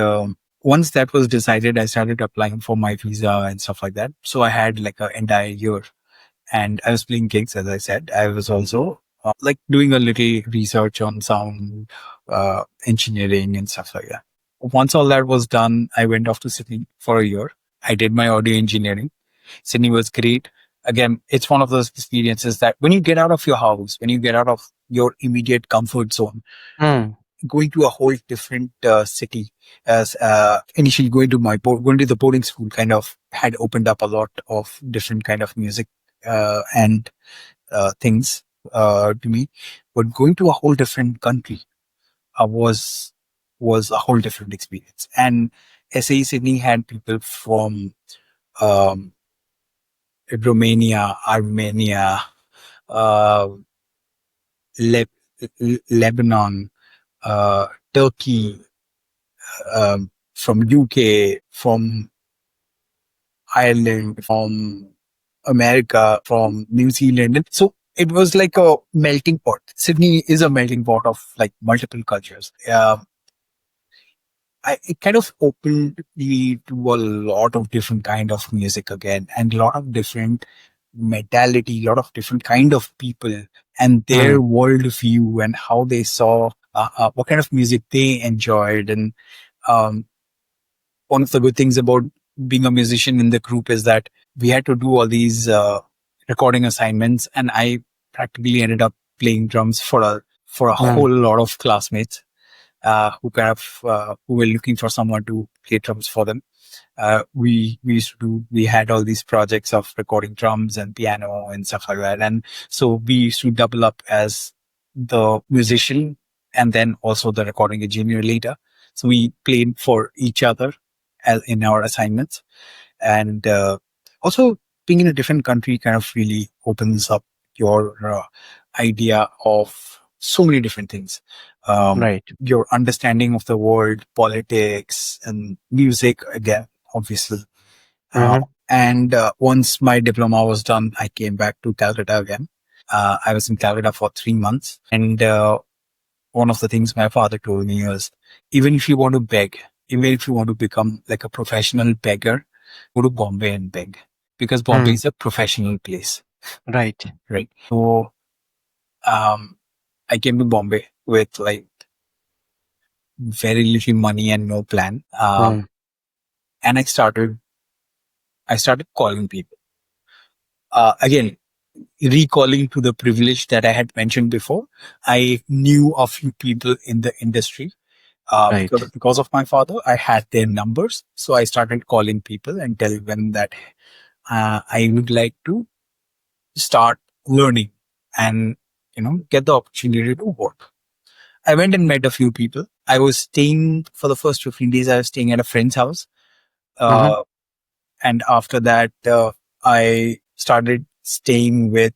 once that was decided, I started applying for my visa and stuff like that. So I had like an entire year, and I was playing gigs, as I said. I was also like doing a little research on sound engineering and stuff like that. Once all that was done, I went off to Sydney for a year. I did my audio engineering. Sydney was great. Again, it's one of those experiences that when you get out of your house, when you get out of your immediate comfort zone, Hmm. going to a whole different city, as initially going to the boarding school kind of had opened up a lot of different kind of music and things to me, but going to a whole different country was a whole different experience. And SAE Sydney had people from um, Romania, Armenia, uh, Le- Lebanon, Turkey, from UK, from Ireland, from America, from New Zealand. And so it was like a melting pot. Sydney is a melting pot of like multiple cultures. It kind of opened me to a lot of different kind of music again, and a lot of different mentality, a lot of different kind of people and their Hmm. worldview and how they saw what kind of music they enjoyed. And um, one of the good things about being a musician in the group is that we had to do all these recording assignments, and I practically ended up playing drums for a Hmm. whole lot of classmates who were looking for someone to play drums for them. We had all these projects of recording drums and piano and stuff like that. And so we used to double up as the musician and then also the recording engineer later. So we played for each other in our assignments. And also being in a different country kind of really opens up your idea of so many different things. Right. Your understanding of the world, politics, and music again, obviously. Uh, Mm-hmm. and once my diploma was done, I came back to Calcutta again. I was in Calcutta for 3 months. And one of the things my father told me was, even if you want to beg, even if you want to become like a professional beggar, go to Bombay and beg, because Bombay Mm. is a professional place, Right. right? So I came to Bombay with like very little money and no plan. Mm. And I started calling people. Again, recalling to the privilege that I had mentioned before, I knew a few people in the industry. Right. Because of my father, I had their numbers. So I started calling people and telling them that I would like to start learning and, get the opportunity to work. I went and met a few people. I was staying for the first 15 days. I was staying at a friend's house. Mm-hmm. Uh, and after that, I started staying with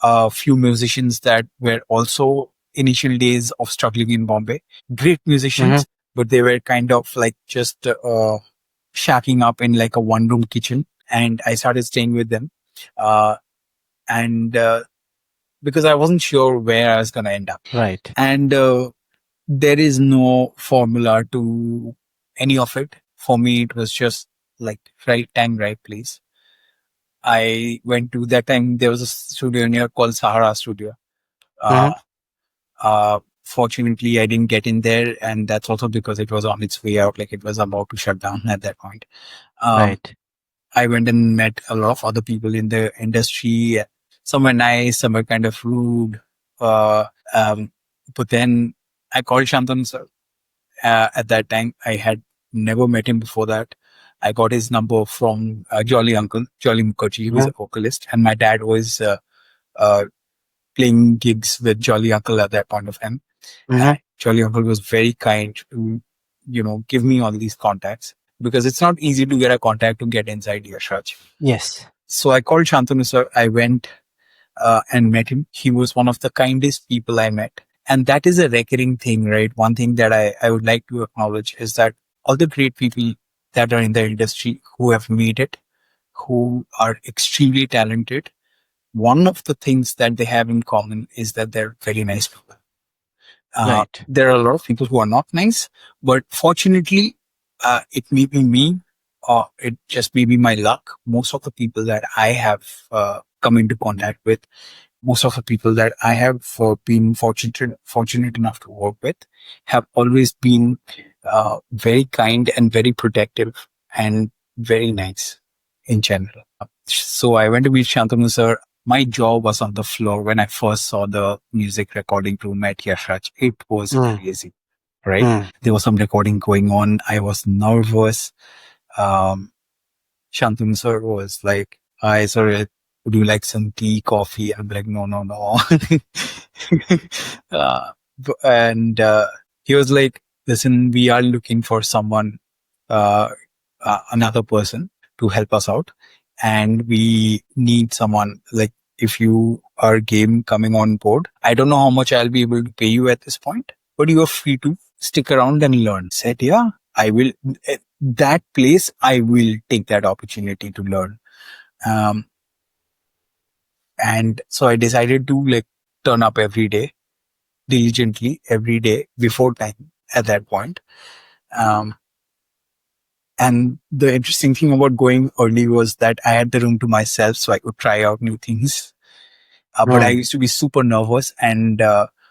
a few musicians that were also initial days of struggling in Bombay. Great Mm-hmm. musicians, but they were kind of like just shacking up in like a one room kitchen. And I started staying with them. And because I wasn't sure where I was going to end up. Right. And there is no formula to any of it. For me, it was just like right time, right place. I went to that time. There was a studio near called Sahara Studio. Mm-hmm. Uh, Fortunately, I didn't get in there, and that's also because it was on its way out. Like it was about to shut down at that point. Um, Right. I went and met a lot of other people in the industry. Some were nice, some were kind of rude. Um, but then I called Shantanu sir. At that time, I had never met him before that. I got his number from Jolly Uncle, Jolly Mukherjee, who is a vocalist, and my dad was uh, playing gigs with Jolly Uncle at that point of time. Mm-hmm. Jolly Uncle was very kind to, give me all these contacts because it's not easy to get a contact to get inside Yash Raj. Yes. So I called Shantanu sir. I went and met him. He was one of the kindest people I met. And that is a recurring thing, right? One thing that I would like to acknowledge is that all the great people that are in the industry who have made it, who are extremely talented, one of the things that they have in common is that they're very nice people. Right. There are a lot of people who are not nice, but fortunately, it may be me or it just may be my luck. Most of the people that I have come into contact with, most of the people that I have been fortunate enough to work with, have always been very kind and very protective and very nice in general. So I went to meet Shantanu sir. My jaw was on the floor when I first saw the music recording room at Yash Raj. It was Mm. crazy, right? Mm. There was some recording going on. I was nervous. Um, Shantanu sir was like, "Hi, sir, would you like some tea, coffee?" I'm like, "No, no, no." And he was like, "Listen, we are looking for someone, uh, another person to help us out, and we need someone like." If you are game coming on board, I don't know how much I'll be able to pay you at this point, but you are free to stick around and learn. Said, yeah, I will. At that place, I will take that opportunity to learn. Um, and so I decided to like turn up every day, diligently every day before time at that point. Um, and the interesting thing about going early was that I had the room to myself so I could try out new things. But I Mm. used to be super nervous. And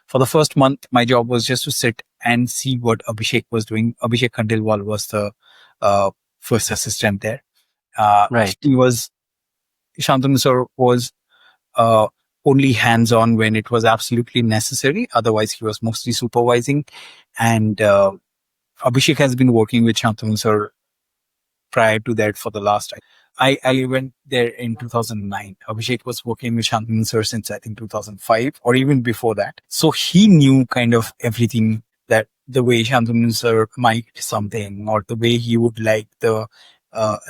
for the first month, my job was just to sit and see what Abhishek was doing. Abhishek Khandelwal was the uh, first assistant there. Right. He was, Shantanu sir was uh, only hands on when it was absolutely necessary. Otherwise, he was mostly supervising. And Abhishek has been working with Shantanu sir prior to that for the last time. I went there in 2009. Abhishek was working with Shantanu sir since I think 2005 or even before that. So he knew kind of everything, that the way Shantanu sir mic'd something or the way he would like the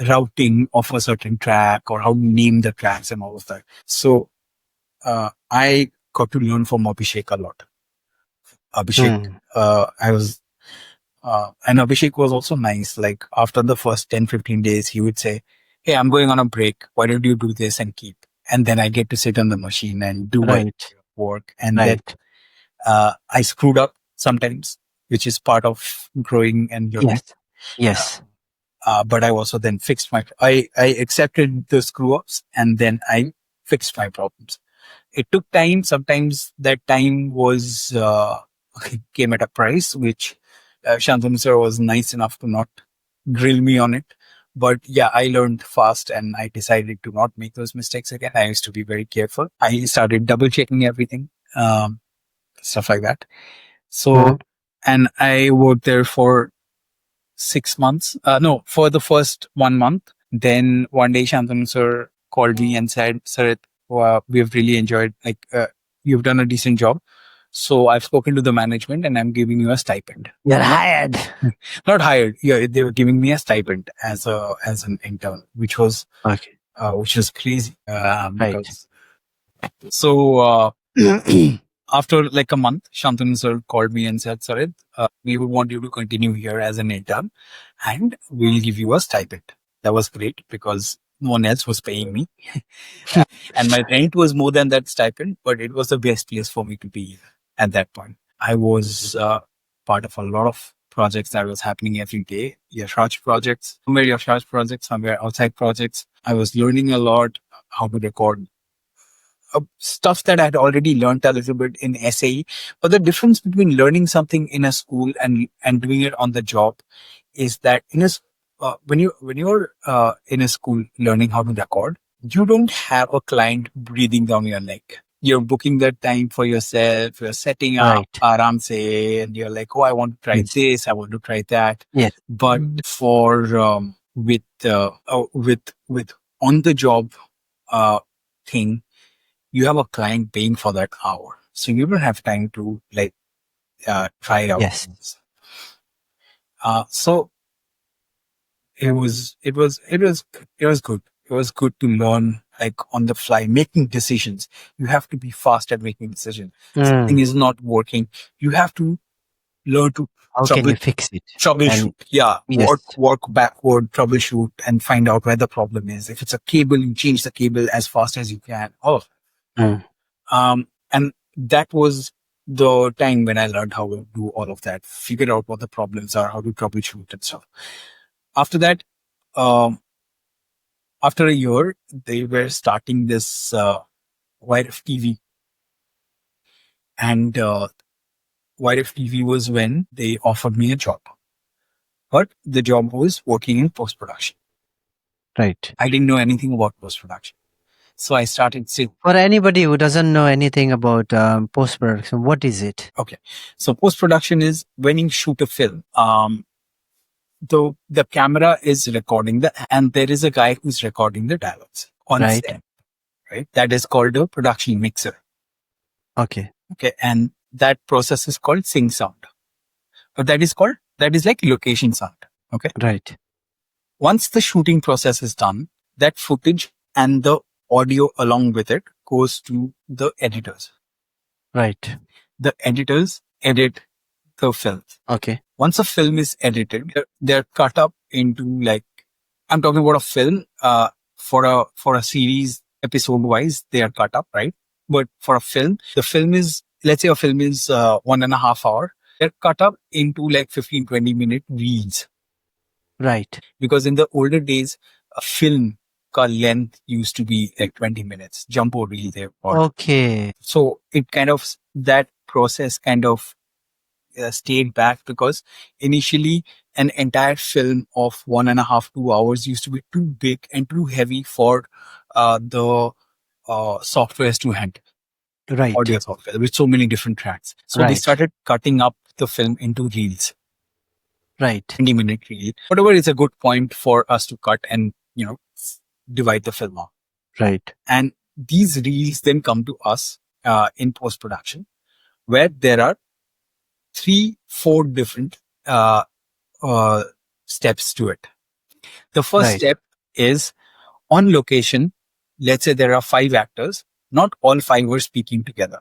routing of a certain track or how to name the tracks and all of that. So I got to learn from Abhishek a lot. Abhishek, Mm. I was and Abhishek was also nice. Like after the first 10, 15 days, he would say, "Hey, I'm going on a break. Why don't you do this and keep?" And then I get to sit on the machine and do my Right. work. And then Right. I screwed up sometimes, which is part of growing and learning. Yes. Yes. But I also then fixed I accepted the screw ups and then I fixed my problems. It took time. Sometimes that time was, came at a price, which Shantanu sir was nice enough to not grill me on it. But yeah, I learned fast and I decided to not make those mistakes again. I used to be very careful. I started double checking everything, stuff like that. So, Mm. and I worked there for 6 months. No, for the first 1 month. Then one day Shantanu sir called me and said, Sarit, we have really enjoyed, you've done a decent job. So I've spoken to the management and I'm giving you a stipend. You're hired. Not hired. Yeah, they were giving me a stipend as an intern, Okay. which was crazy. Right. Because so after like a month, Shantanu sir called me and said, Sarit, we would want you to continue here as an intern and we'll give you a stipend. That was great because no one else was paying me. And my rent was more than that stipend, but it was the best place for me to be at that point. I was part of a lot of projects that was happening every day. Yash Raj projects, somewhere Yash Raj projects, somewhere outside projects. I was learning a lot how to record stuff that I had already learned a little bit in SAE. But the difference between learning something in a school and doing it on the job is that when you're in a school learning how to record, you don't have a client breathing down your neck. You're booking that time for yourself. You're setting up Right. aram se, and you're like, oh, I want to try Yes. this. I want to try that. Yes. But for with on the job thing, you have a client paying for that hour, so you don't have time to like try out Yes. things. So it was good. It was good to learn like on the fly, making decisions. You have to be fast at making decisions. Something Mm. is not working. You have to learn to How can trouble you fix it? troubleshoot. And Yeah, yes. work backward, troubleshoot, and find out where the problem is. If it's a cable, you change the cable as fast as you can. Mm. And that was the time when I learned how to do all of that, figure out what the problems are, how to troubleshoot and stuff. After that, um, after a year, they were starting this YRF TV, and YRF TV was when they offered me a job, but the job was working in post production. Right. I didn't know anything about post production, so I started saying, For anybody who doesn't know anything about post production, what is it? okay, so post production is when you shoot a film. The camera is recording and there is a guy who's recording the dialogues on Right. set, right? That is called a production mixer. Okay. Okay. And that process is called sync sound. But that is like location sound. Okay. Right. Once the shooting process is done, that footage and the audio along with it goes to the editors. Right. The editors edit the film. Okay. Once a film is edited, they're cut up into like, I'm talking about a film, for a series episode wise, they are cut up, right? But for a film, the film is, let's say a film is 1.5 hours. They're cut up into like 15-20 minute reels. Right. Because in the older days, a film ka length used to be like 20 minutes, jumbo reel they called. Okay. So it kind of, that process kind of stayed back because initially an entire film of 1.5, 2 hours used to be too big and too heavy for the softwares to handle, Right. audio software with so many different tracks. So they Right. started cutting up the film into reels. Right. 20-minute reel, whatever is a good point for us to cut and, divide the film up. Right. And these reels then come to us in post production, where there are 3, 4 different uh, uh, steps to it. The first Right. step is on location. Let's say there are 5 actors, not all 5 were speaking together.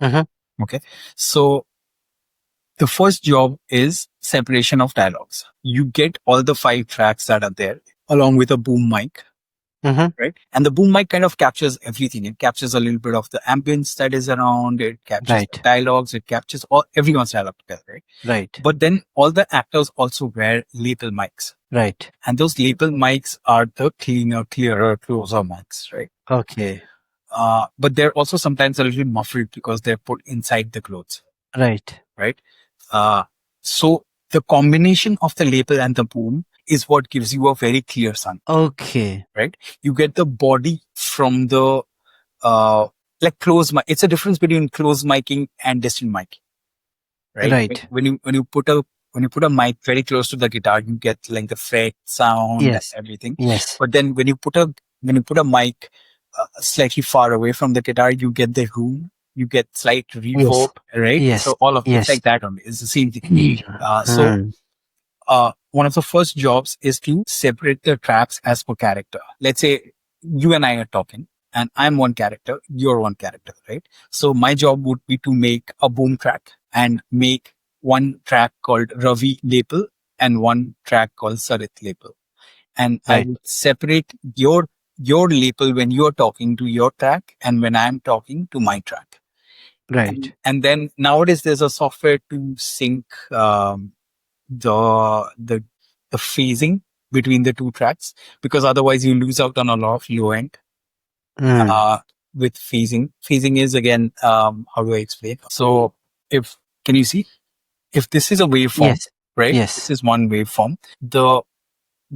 Mhm. Okay. So the first job is separation of dialogues. You get all the 5 tracks that are there along with a boom mic, Mhm. right? And the boom mic kind of captures everything. It captures a little bit of the ambience that is around. It captures the Right. dialogues. It captures everyone's dialogue together, right? Right. But then all the actors also wear lapel mics. Right. And those lapel mics are the cleaner, clearer, closer mics, right? Okay. But they're also sometimes a little muffled because they're put inside the clothes, Right. right? Uh, so the combination of the lapel and the boom is what gives you a very clear sound, Okay. right? You get the body from the, like close mic. It's a difference between close miking and distant mic, right? Right. When you put a mic very close to the guitar, you get like the fret sound and Yes. everything. Yes. But then when you put a mic slightly far away from the guitar, you get the room, you get slight Yes. reverb, right? Yes. So all of it's Yes. like that only. It's the same thing. So Mm. one of the first jobs is to separate the tracks as per character. Let's say you and I are talking, and I'm one character, you're one character, right? So my job would be to make a boom track and make one track called Ravi Lapel and one track called Sarit Lapel. And I Right. would separate your lapel when you're talking to your track and when I'm talking to my track. Right. And then nowadays there's a software to sync the the phasing between the 2 tracks, because otherwise you lose out on a lot of low end Mm. uh, with phasing. Phasing is again, how do I explain? So if can you see if this is a waveform, Yes. right? This Yes. is one waveform.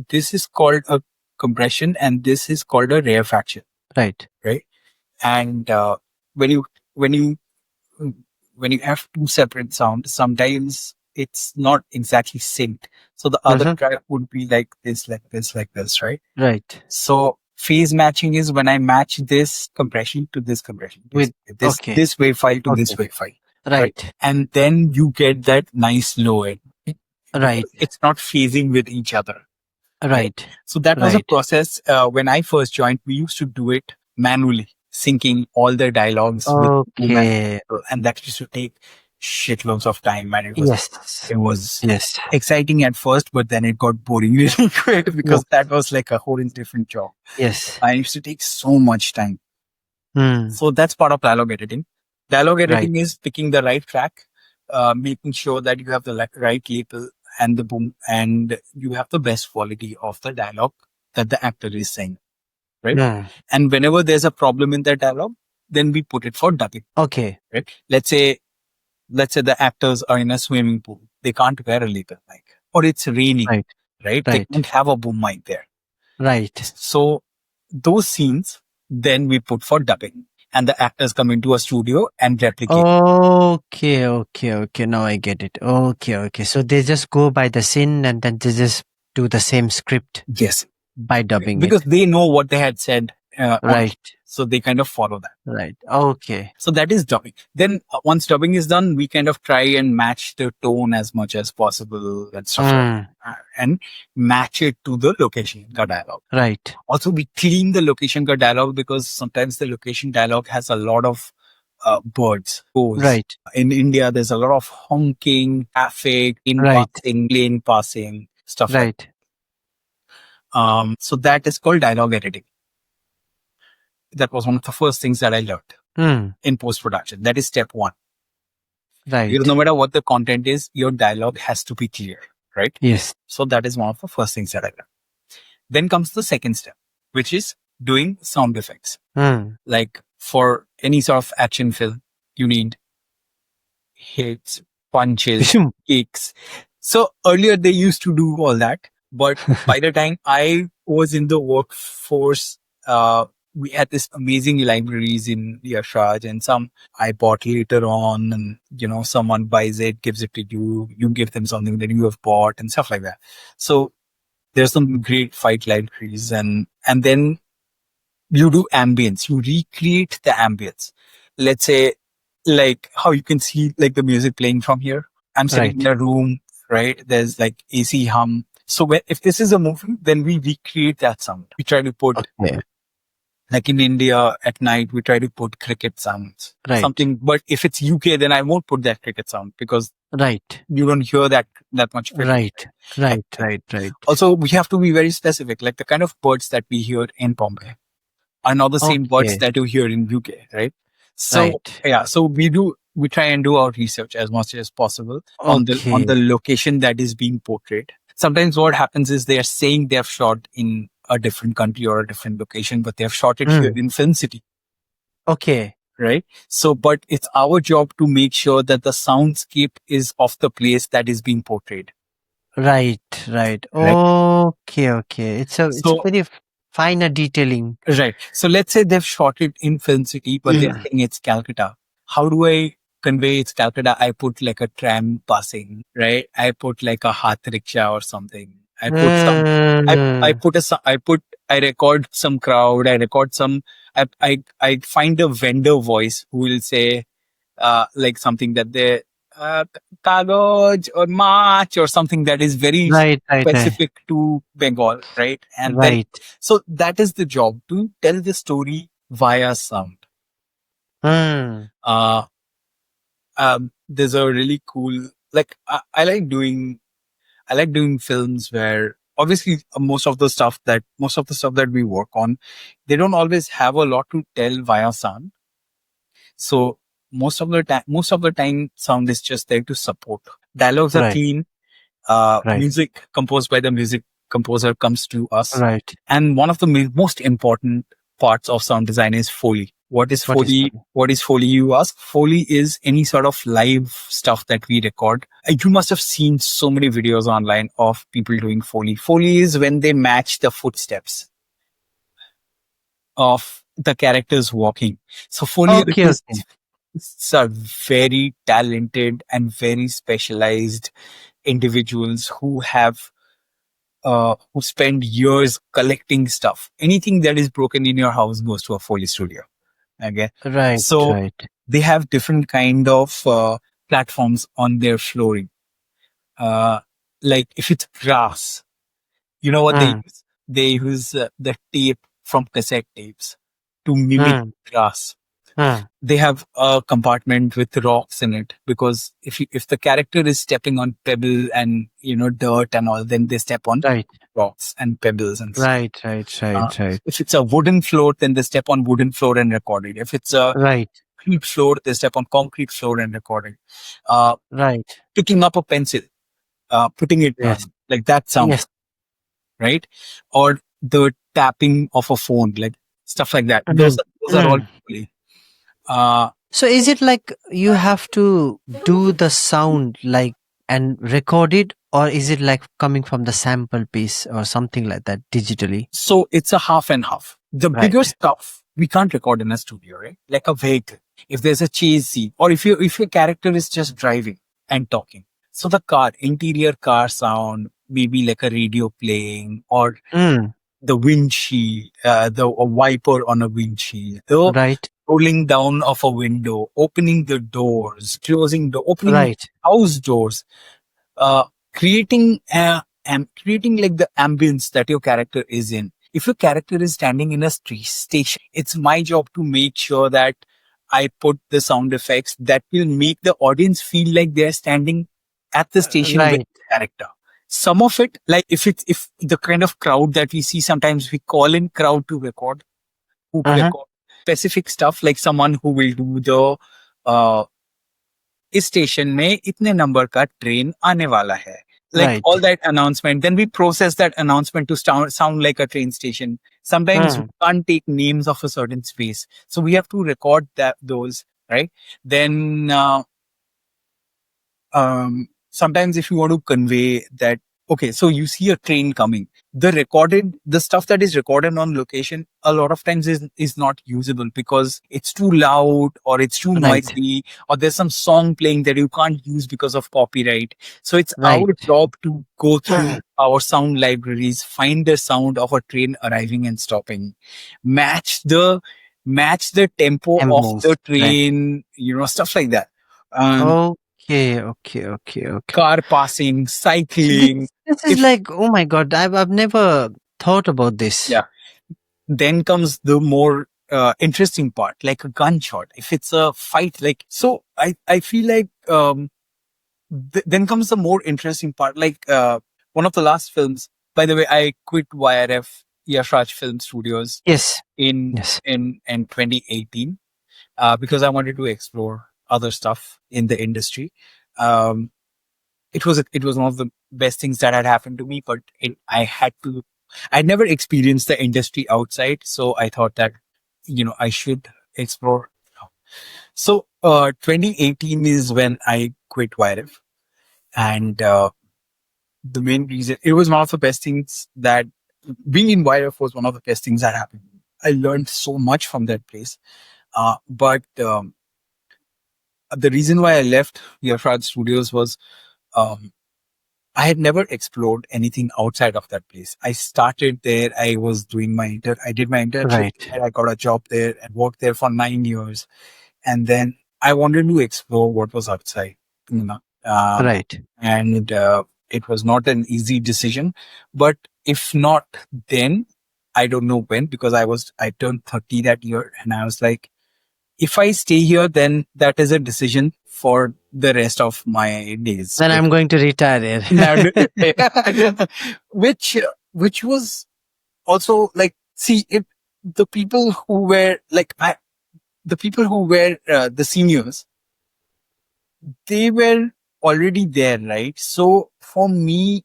This is called a compression and this is called a rarefaction, Right. right? And when you when you when you have 2 separate sounds, sometimes it's not exactly synced. So the other Mhm. track would be like this, like this, like this, right? Right. So phase matching is when I match this compression to this compression, With okay. this wave file to this Okay. wave file, right? Right. And then you get that nice low end Right. because it's not phasing with each other, right? Right. So that was a Right. process. When I first joined, we used to do it manually, syncing all the dialogues with boom Okay. and that used to take shitloads of time. And Yes. it was Yes. exciting at first, but then it got boring really quick because Yes. that was like a whole different job. Yes. I used to take so much time. Mm. So that's part of dialogue editing. Dialogue Right. editing is picking the right track, making sure that you have the right label and the boom, and you have the best quality of the dialogue that the actor is saying, right? Mm. And whenever there's a problem in that dialogue, then we put it for dubbing, Okay. right? Let's say the actors are in a swimming pool. They can't wear a label mic, or it's raining, Right. right? They Right. can't have a boom mic there. Right. So those scenes, then we put for dubbing, and the actors come into a studio and replicate. Okay. Okay. Okay. Now I get it. Okay. Okay. So they just go by the scene and then they just do the same script Yes, by dubbing because it. they know what they had said on, Right. so they kind of follow that. Right. Okay. So that is dubbing. Then once dubbing is done, we kind of try and match the tone as much as possible and stuff like Mm. that, and match it to the location ka dialogue. Right. Also, we clean the location ka dialogue because sometimes the location dialogue has a lot of birds. Right. In India, there's a lot of honking, traffic, Right. plane passing, stuff like Right. that. So that is called dialogue editing. That was one of the first things that I learned Mm. in post production. That is step 1. Because Right. no matter what the content is, your dialogue has to be clear, right? Yes. So that is one of the first things that I learned. Then comes the second step, which is doing sound effects. Mm. Like for any sort of action film, you need hits, punches, kicks. So earlier they used to do all that, but by the time I was in the workforce, we had this amazing libraries in Yash Raj, and some I bought later on, and someone buys it, gives it to you, you give them something that you have bought and stuff like that. So there's some great fight libraries, and then you do ambience, you recreate the ambience. Let's say, like how you can see like the music playing from here. I'm sitting in Right. a room, right? There's like AC hum. So if this is a movie, then we recreate that sound. We try to put, Okay. like in India at night, we try to put cricket sounds, Right. something. But if it's UK, then I won't put that cricket sound because Right. you don't hear that much cricket Right. at Right. night. Right. Right. Also, we have to be very specific, like the kind of birds that we hear in Bombay are not the same birds Okay. that you hear in UK, right? So Right. yeah, so we try and do our research as much as possible on the Okay. location that is being portrayed. Sometimes what happens is they are saying they have shot in a different country or a different location, but they have shot it here Mm. in Film City, Okay. right? So, but it's our job to make sure that the soundscape is of the place that is being portrayed, Right. Right. right? Okay. Okay. It's a So very finer detailing. right. So let's say they've shot it in Film City, but they're saying it's Calcutta. How do I convey it's Calcutta? I put like a tram passing, right? I put like a hath rickshaw or something. I put some, I Mm. put a, so- I record some crowd. I record some, I find a vendor voice who will say, like something that they, uh, kagoj or march or something that is very Right. Right. Right. specific to Bengal, right? And then, Right. so that is the job to tell the story via sound. Mm. Uh, there's a really cool, like, I like doing films where obviously most of the stuff that we work on, they don't always have a lot to tell via sound. So most of the time, sound is just there to support. Dialogues are Right. clean. Right. Music composed by the music composer comes to us. Right. And one of the most important parts of sound design is Foley. What is What is Foley? funny? What is Foley, you ask? Foley is any sort of live stuff that we record. You must have seen so many videos online of people doing Foley. Foley is when they match the footsteps of the characters walking. So Foley Okay. artists Okay. are very talented and very specialized individuals who spend years collecting stuff. Anything that is broken in your house goes to a Foley studio. Okay. Right. So Right. they have different kind of platforms on their flooring. Uh, like if it's grass, you know what they Mm. use? They use the tape from cassette tapes to mimic Mm. grass. Mm. They have a compartment with rocks in it because if the character is stepping on pebble and dirt and all, then they step on Right. rocks and pebbles and stuff. Right. Right. Uh, Right. Right. if it's a wooden floor, then they step on wooden floor and record it. If it's a Right. concrete floor, they step on concrete floor and record it. Uh, Right. Picking up a pencil, putting it Yes. down, like that sound, Yes. right? Or the tapping of a phone, like stuff like that. Mm. Those are all Mm. really, uh, So is it like you have to do the sound like and record it, or is it like coming from the sample piece or something like that digitally? so it's a half and half. The bigger Right. stuff we can't record in a studio, right? Like a vehicle. If there's a chase scene, or if your character is just driving and talking. So the interior car sound, maybe like a radio playing, or Mm. the windshield, the a wiper on a windshield, the Right. rolling down of a window, opening the doors, opening Right. house doors, uh, creating like the ambience that your character is in. If your character is standing in a street station, it's my job to make sure that I put the sound effects that will make the audience feel like they're standing at the station with Right. the character. Some of it, like if the kind of crowd that we see, sometimes we call in crowd to Uh-huh. record specific stuff, like someone who will do the uh, इस station में इतने number का train आने वाला है, like Right. all that announcement. Then we process that announcement to sound like a train station. Sometimes we Mm. can't take names of a certain space, so we have to record those, right? Then sometimes if you want to convey that Okay, so you see a train coming. The stuff that is recorded on location, a lot of times is not usable because it's too loud or it's too Right. noisy or there's some song playing that you can't use because of copyright. So it's our Right. job to go through our sound libraries, find the sound of a train arriving and stopping, match the match the tempo of the Embos. Right. train, stuff like that. Um, Okay. Okay. Okay. Okay. car passing, So cycling. this is If like, oh my god, I've never thought about this. Yeah. Then comes the more interesting part, like a gunshot. If it's a fight, like, so I feel like, then comes the more interesting part, like, one of the last films, by the way, I quit YRF, Yash Raj Film Studios Yes. in, Yes. in 2018, because I wanted to explore other stuff in the industry. Um, it was one of the best things that had happened to me, but I had to, I'd never experienced the industry outside, so I thought that, I should explore. So 2018 is when I quit YRF, and the main reason, it was one of the best things that, being in YRF was one of the best things that happened. I learned so much from that place, but the reason why I left Yashraj Studios was, um, I had never explored anything outside of that place. I started there. I was doing I did my internship Right. there. I got a job there and worked there for 9 years. And then I wanted to explore what was outside, you know. Um, Right. and it was not an easy decision, but if not then, I don't know when, because I turned 30 that year, and I was like, if I stay here, then that is a decision for the rest of my days. Then I'm going to retire Now, here. which which was also like, see, if the people who were like the people who were the seniors, they were already there, right? So for me,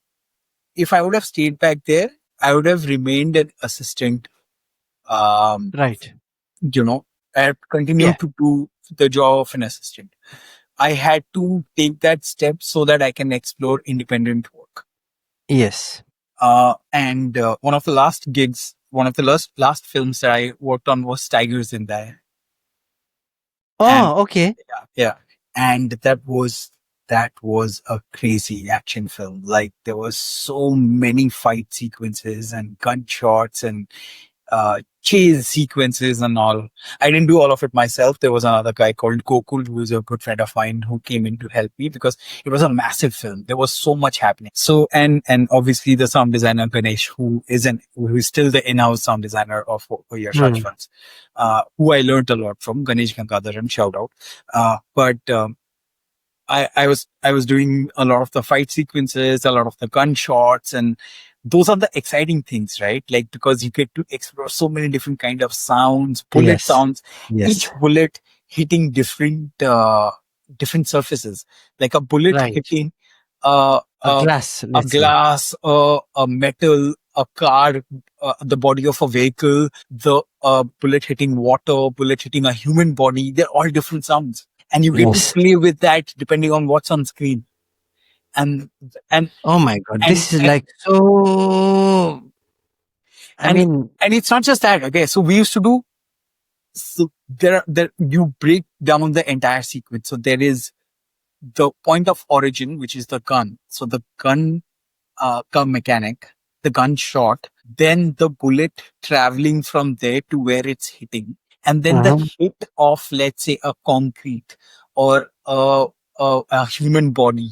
if I would have stayed back there, I would have remained an assistant. Um, Right. you know, I Yeah. continued to do the job of an assistant. I had to take that step so that I can explore independent work. Yes. And one of the last gigs, one of the last films that I worked on was Tigers in There. And Oh, okay. yeah, yeah. And that was a crazy action film. Like, there was so many fight sequences and gunshots and chase sequences and all. I didn't do all of it myself. There was another guy called Gokul, who was a good friend of mine, who came in to help me because it was a massive film. There was so much happening. So, and obviously the sound designer Ganesh, who is still the in-house sound designer of Yash Raj Hmm. films, who I learned a lot from. Ganesh Gangadharan, shout out. But I was doing a lot of the fight sequences, a lot of the gunshots, and those are the exciting things, right? Like, because you get to explore so many different kind of sounds, bullet Yes. sounds, each Yes. bullet hitting different surfaces, like a bullet Right. hitting A glass, a let's say. glass, a metal, a car, the body of a vehicle, the bullet hitting water, bullet hitting a human body. They're all different sounds, and you get to Yes. play with that depending on what's on screen. And and Oh my god. and This is and like so. I and, mean, and it's not just that. Okay, so we used to do, so there you break down the entire sequence. So there is the point of origin, which is the gun. So the gun mechanic, the gun shot, then the bullet traveling from there to where it's hitting, and then the mhm. hit of, let's say, a concrete or a human body.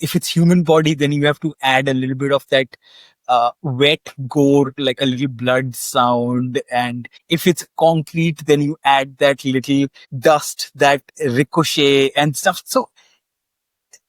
If it's human body, then you have to add a little bit of that wet gore, like a little blood sound. And if it's concrete, then you add that little dust, that ricochet and stuff. So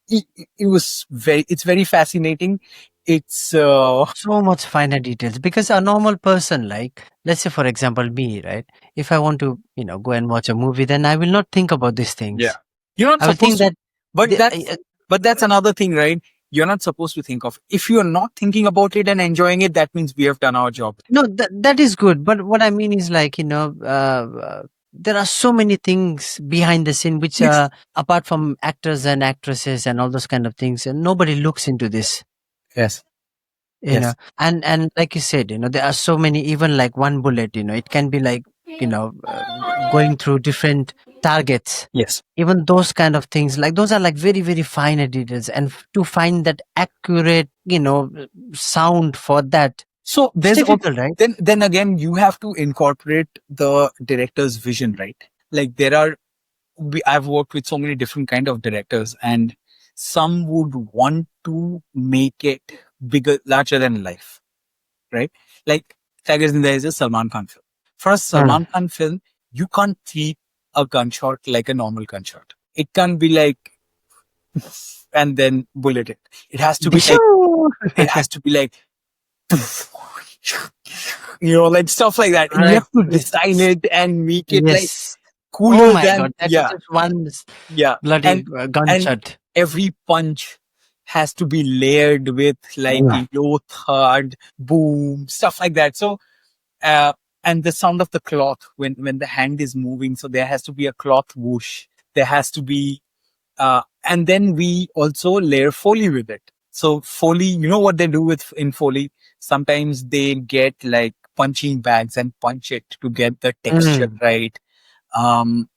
it's very fascinating. It's So much finer details because a normal person, like, let's say, for example, me, right? If I want to, go and watch a movie, then I will not think about these Yeah. things. You're not I will think supposed to, that, but the, that's another thing, right? You're not supposed to think of. If you're not thinking about it and enjoying it, that means we have done our job. no, that is good. But what I mean is, like, there are so many things behind the scene which, It's apart from actors and actresses and all those kind of things, and nobody looks into this. Yes. you know Yes. and like you said, there are so many, even like one bullet, it can be like, going through different targets. Yes. Even those kind of things, like those are like very very finer details, and to find that accurate, sound for that, So it's there's difficult, right? then again you have to incorporate the director's vision, right? Like there are I've worked with so many different kind of directors, and some would want to make it bigger, larger than life, right? Like Tiger Zinda is a Salman Khan film. For a Mm. Salman Khan film, you can't treat a gunshot like a normal gunshot. It can't be like and then bullet it. It has to be like Dishoo! it has to be like like stuff like that. And you Right. have to design it and make it like Yes. Oh cooler my than god, that is just one yeah. bloody And and gunshot. every punch has to be layered with like Yeah. low thud, boom, stuff like that. So uh, and the sound of the cloth when the hand is moving. So there has to be a cloth whoosh. There has to be and then we also layer Foley with it. So Foley, you know what they do with in Foley? Sometimes they get like punching bags and punch it to get the texture Mm. right. Um,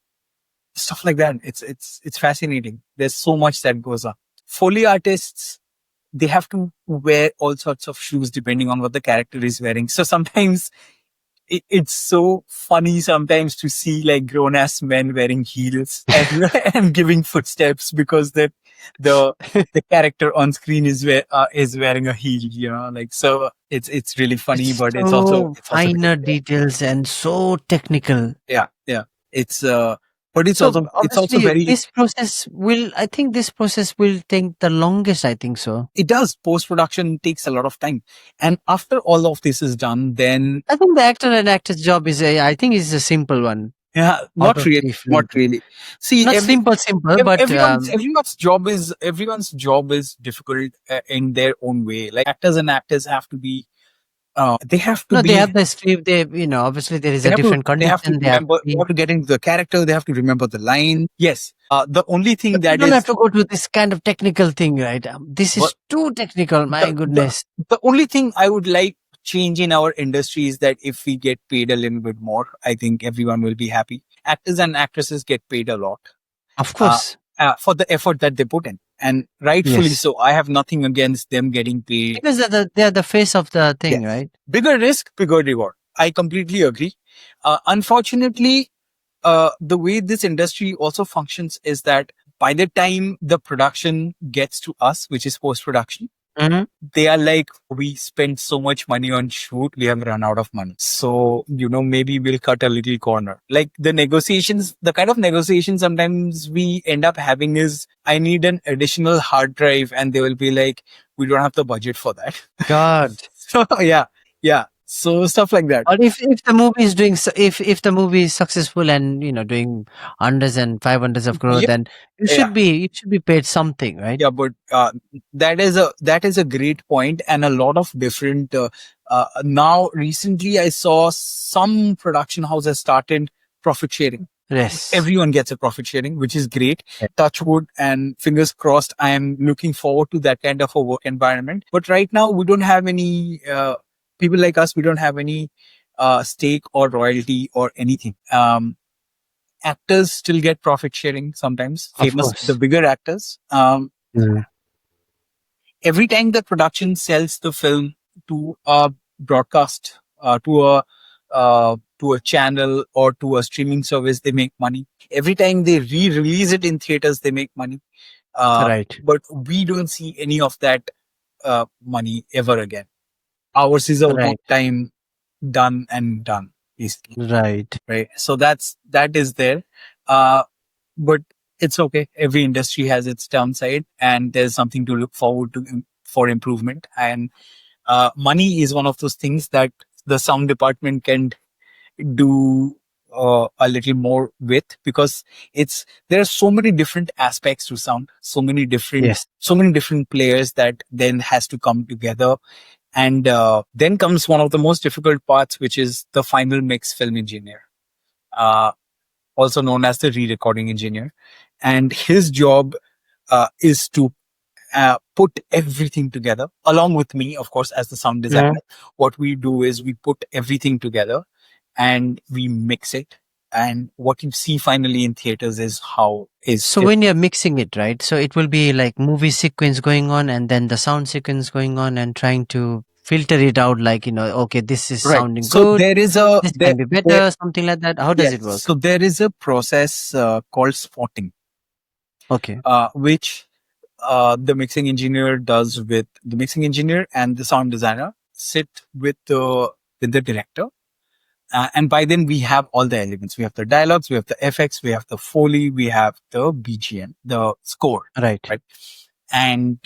Stuff like that. It's fascinating. There's so much that goes on. Foley artists, they have to wear all sorts of shoes depending on what the character is wearing. So sometimes it's so funny sometimes to see like grown ass men wearing heels and and giving footsteps because the the character on screen is wearing a heel, like so it's really funny, It's but so it's also because finer details and so technical. yeah it's but So it's also obviously, very I think this process will take the longest. I think so. it does post production takes a lot of time, and after all of this is done then I think the actor and actress job I think is a simple one yeah, out not of really, the film. not really. See, Not simple, but everyone's job is difficult in their own way. Like actors and actors have to be they have to no, they be have the script. Obviously there is a different they have to condition. They have to remember they be. have to get into the character, they have to remember the line. Yes. The only thing But they that don't have is to go to this kind of technical thing, right? This but is too technical. the My the goodness. the only thing I would like change in our industry is that if we get paid a little bit more, I think everyone will be happy. Actors and actresses get paid a lot Of uh, course. for the effort that they put in. And rightfully Yes. so. I have nothing against them getting paid. Because they're the face of the thing, Yes. right? Bigger risk, bigger reward. I completely agree. Unfortunately, the way this industry also functions is that by the time the production gets to us, which is post production, Hmm. they are like, we spent so much money on shoot, we have run out of money. So, maybe we'll cut a little corner. Like the kind of negotiations sometimes we end up having is, I need an additional hard drive. And they will be like, we don't have the budget for that. God. So, yeah. Yeah. So stuff like that. Or if the movie is doing if the movie is successful and doing hundreds and 500s of crore, Yeah. then Yeah. you should be paid something, right? Yeah. But, that is a great point and a lot of different, now recently I saw some production houses started profit sharing. Yes. Everyone gets a profit sharing, which is great. Yeah. Touch wood and fingers crossed. I am looking forward to that kind of a work environment. But right now, we don't have any people like us. We don't have any stake or royalty or anything. Actors still get profit sharing sometimes. Of The course. bigger actors. Mm. Every time the production sells the film to a broadcast, to a channel or to a streaming service, they make money. Every time they re-release it in theaters, they make money. Right. But we don't see any of that money ever again. Ours is a one Right. time done and done, basically. Right. Right. So that is there. Uh, but it's okay. Every industry has its downside, and there's something to look forward to for improvement. And money is one of those things that the sound department can do a little more with, because there are so many different aspects to sound, Yes. so many different players that then has to come together. And then comes one of the most difficult parts, which is the final mix film engineer. Uh, Also known as the re-recording engineer. And his job is to put everything together along with me, of course, as the sound Mm. designer. What we do is we put everything together and we mix it. And what you see finally in theaters is how is So when you're mixing it, right? So it will be like movie sequence going on and then the sound sequence going on and trying to filter it out like, okay, this is right. sounding So good. there is a This there can be there better, something like that. How does yes. it So work? there is a process called spotting, Okay. which the mixing engineer and the sound designer sit with the director. And by then we have all the elements. We have the dialogues, we have the effects, we have the foley, we have the BGM, the score, Right. right? And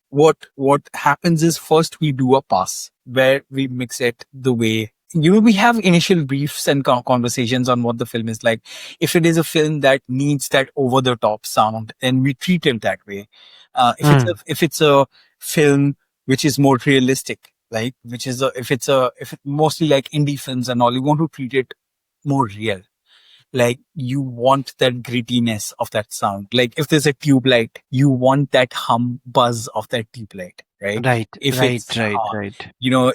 what happens is first we do a pass where we mix it the way we have initial briefs and conversations on what the film is like. If it is a film that needs that over the top sound, then we treat it that way. Mm. If it's a film which is more realistic, like which is a if it mostly like indie films and all, you want to treat it more real. Like you want that grittiness of that sound. Like if there's a tube light, you want that hum buzz of that tube light, right? Right. If Right. it's Right. Right.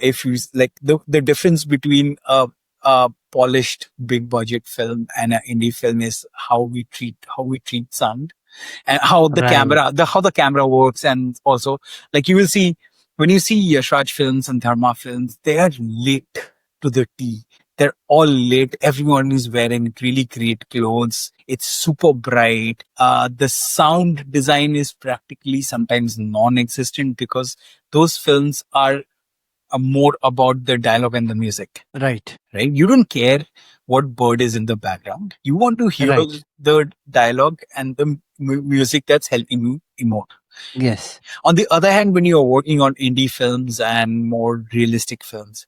if you like the difference between a polished big budget film and an indie film is how we treat sound, and Right. how the camera works. And also, like you will see when you see Yash Raj films and Dharma films, they are lit to the T. They're all lit. Everyone is wearing really great clothes. It's super bright. The sound design is practically sometimes non-existent because those films are more about the dialogue and the music, Right. right? You don't care what bird is in the background. You want to hear Right. the dialogue and the music that's helping you emote. Yes. On the other hand, when you're working on indie films and more realistic films,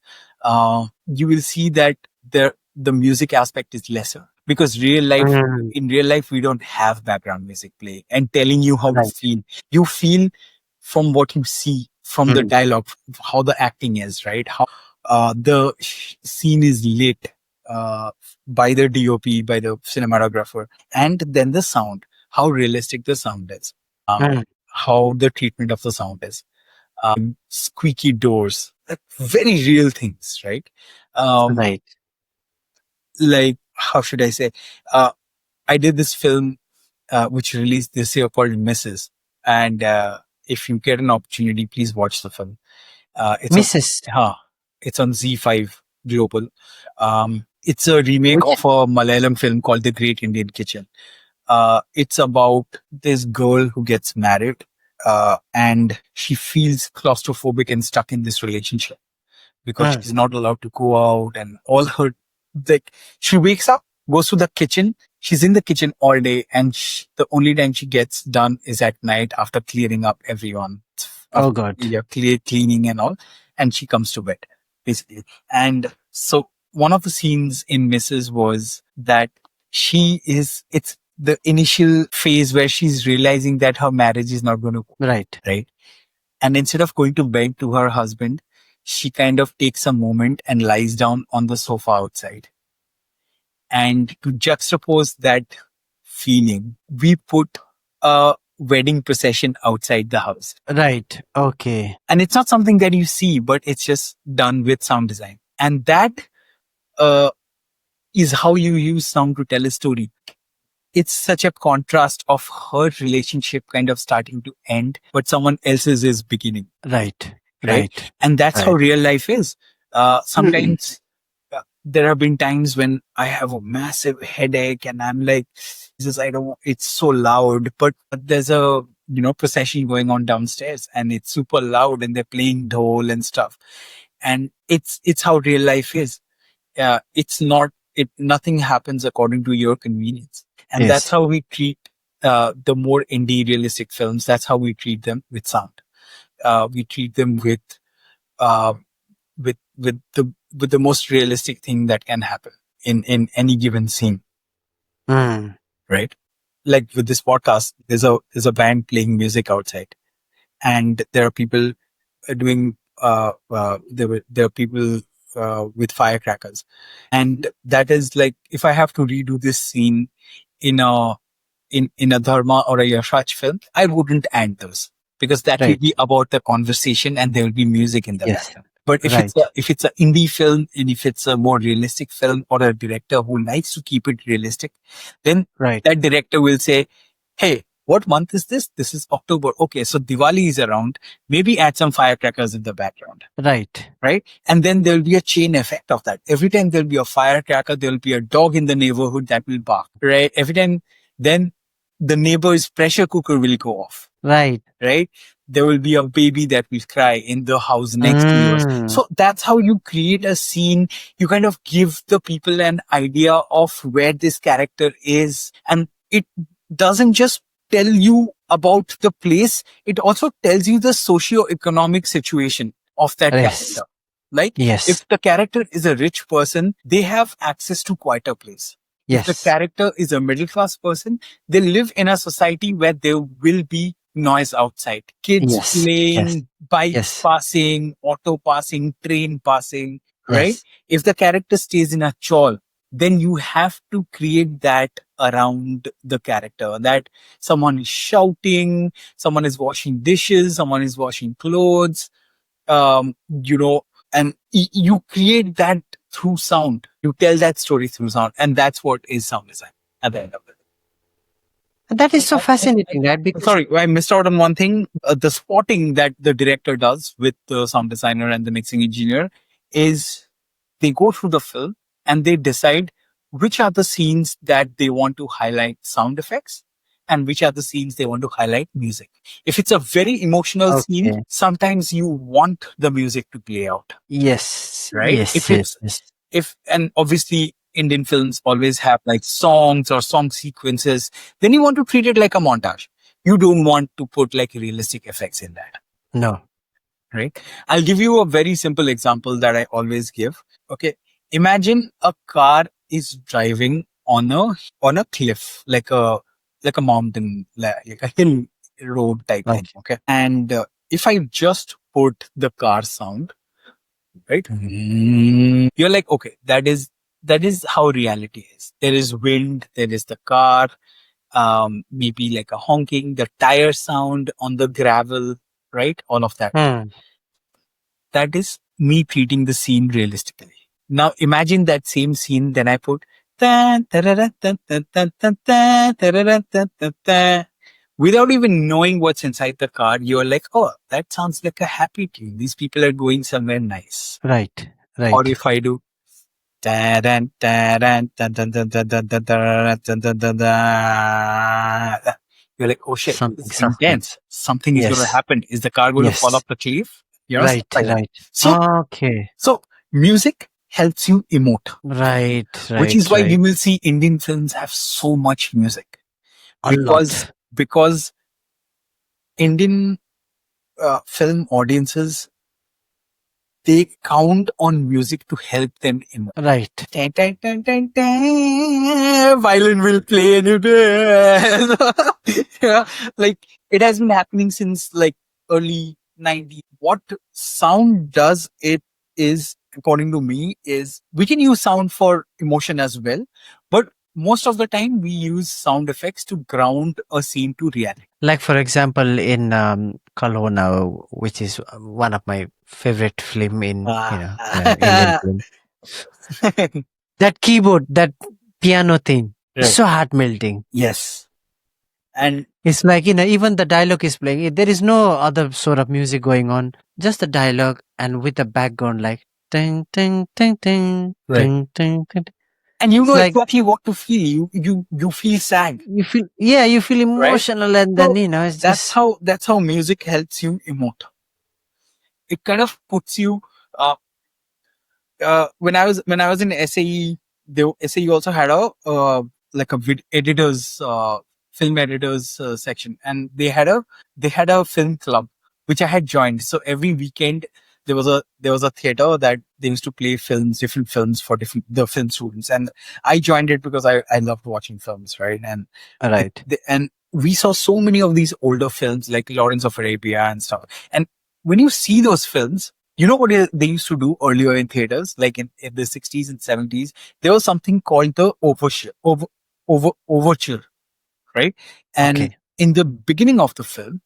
you will see that the music aspect is lesser because Mm. in real life, we don't have background music playing and telling you how to Right. feel. You feel from what you see, from the Mm. dialogue, how the acting is, right? How the scene is lit by the DOP, by the cinematographer, and then the sound, how realistic the sound is, Mm. how the treatment of the sound is, squeaky doors, like very real things, right? Um, Right. like how should I say? Uh, I did this film which released this year called Mrs. And if you get an opportunity, please watch the film. It's on, Mrs. huh, it's on Z5 Global. It's a remake Which? of a Malayalam film called The Great Indian Kitchen. It's about this girl who gets married, and she feels claustrophobic and stuck in this relationship because Mm. she's not allowed to go out, and all her, like, she wakes up, goes to the kitchen. She's in the kitchen all day, and the only time she gets done is at night after clearing up everyone, Oh after God. cleaning and all, and she comes to bed basically. And so one of the scenes in Mrs. was that it's the initial phase where she's realizing that her marriage is not going to, Right. right? And instead of going to bed to her husband, she kind of takes a moment and lies down on the sofa outside. And to juxtapose that feeling, we put a wedding procession outside the house. Right. Okay. And it's not something that you see, but it's just done with sound design. And that uh, is how you use sound to tell a story. It's such a contrast of her relationship kind of starting to end, but someone else's is beginning, Right. right? Right. And that's how Right. real life is. Sometimes there have been times when I have a massive headache and I'm like, Jesus, I don't, it's so loud, but there's a, procession going on downstairs and it's super loud and they're playing dhol and stuff. And it's how real life is. It's not, nothing happens according to your convenience. And that's Yes. how we treat, the more indie realistic films. That's how we treat them with sound. We treat them uh, with the most realistic thing that can happen in any given scene, Mm. right? Like with this podcast, there's a band playing music outside, and there are people doing there are people with firecrackers, and that is like if I have to redo this scene in a in a Dharma or a Yash Raj film, I wouldn't add those. because that will Right. be about the conversation and there will be music in the Yes. background. But Right. if it's a indie film and if it's a more realistic film or a director who likes to keep it realistic, then Right. that director will say, "Hey, what month is this? This is October. Okay, so Diwali is around. Maybe add some firecrackers in the background." Right. Right? And then there'll be a chain effect of that. Every time there'll be a firecracker, there'll be a dog in the neighborhood that will bark, right? Every time, then the neighbor's pressure cooker will go off, Right. right? There will be a baby that will cry in the house next to yours. Mm. So that's how you create a scene. You kind of give the people an idea of where this character is. And it doesn't just tell you about the place. It also tells you the socio-economic situation of that Yes. character. Like Yes. if the character is a rich person, they have access to quieter place. If the Yes. character is a middle class person, they live in a society where there will be noise outside. Kids Yes. Yes. playing, bikes Yes. passing, auto passing, train passing, right? Yes. If the character stays in a chawl, then you have to create that around the character, that someone is shouting, someone is washing dishes, someone is washing clothes, you know, and you create that through sound. You tell that story through sound, and that's what is sound design at the end of it. And that is so fascinating, right? Because Sorry, I missed out on one thing. The spotting that the director does with the sound designer and the mixing engineer is they go through the film and they decide which are the scenes that they want to highlight sound effects and which are the scenes they want to highlight music. If it's a very emotional scene, okay. sometimes you want the music to play out, Yes. right? Yes. Yes. Yes. And obviously Indian films always have like songs or song sequences, then you want to treat it like a montage. You don't want to put like realistic effects in that, No. right? I'll give you a very simple example that I always give. Okay. Imagine a car is driving on a cliff, like a mountain, like a hill road type thing. Right. Okay. And if I just put the car sound, right? You're like, okay, that is how reality is. There is wind, there is the car, maybe like a honking, the tire sound on the gravel, right? All of that. Hmm. That is me treating the scene realistically. Now imagine that same scene, then I put tan, tarara, tan, tan, tan, tan, tan, tarara, tan, tan, tan. Without even knowing what's inside the car, you're like, oh, that sounds like a happy tune. These people are going somewhere nice. Right. Or Right. if I do taran, taran, tan, tan, tan, tan, tan, tan, taran, tan, tan, tan, tan, you're like, oh shit, Something it's suspect. intense. Something is going to Yes. happen. Is the car going to fall Yes. off the cliff? Stuff Right. like that. Right. So, Okay. so music helps you emote, Right. which is Right. why Right. you will see Indian films have so much music A because lot. because Indian film audiences, they count on music to help them emote. Right. Tan, tan, tan, tan, tan. Violin will play and you dance. Yeah, like it has been happening since like early 90s. What sound does it is, according to me, is we can use sound for emotion as well, but most of the time we use sound effects to ground a scene to reality. Like for example, in Kalona, which is one of my favorite film in Indian Ah. film. That keyboard, that piano thing, is Right. so heart melting. Yes. And It's like even the dialogue is playing. There is no other sort of music going on. Just the dialogue and with the background like ting ting ting ting right. ting ting ting. And you It's know like exactly what to feel. You feel sad, you feel right? emotional, and then So it's that's just how music helps you emote. It kind of puts you. Uh, when I was in SAE, the SAE also had a like a editors film editors section, and they had a film club which I had joined. So every weekend there was a theater that they used to play different films for different the film students, and I joined it because I loved watching films, right? And right. and we saw so many of these older films like Lawrence of Arabia and stuff. And when you see those films, you know what they used to do earlier in theaters, like in the 60s and 70s? There was something called the overture, right? And Okay. in the beginning of the film,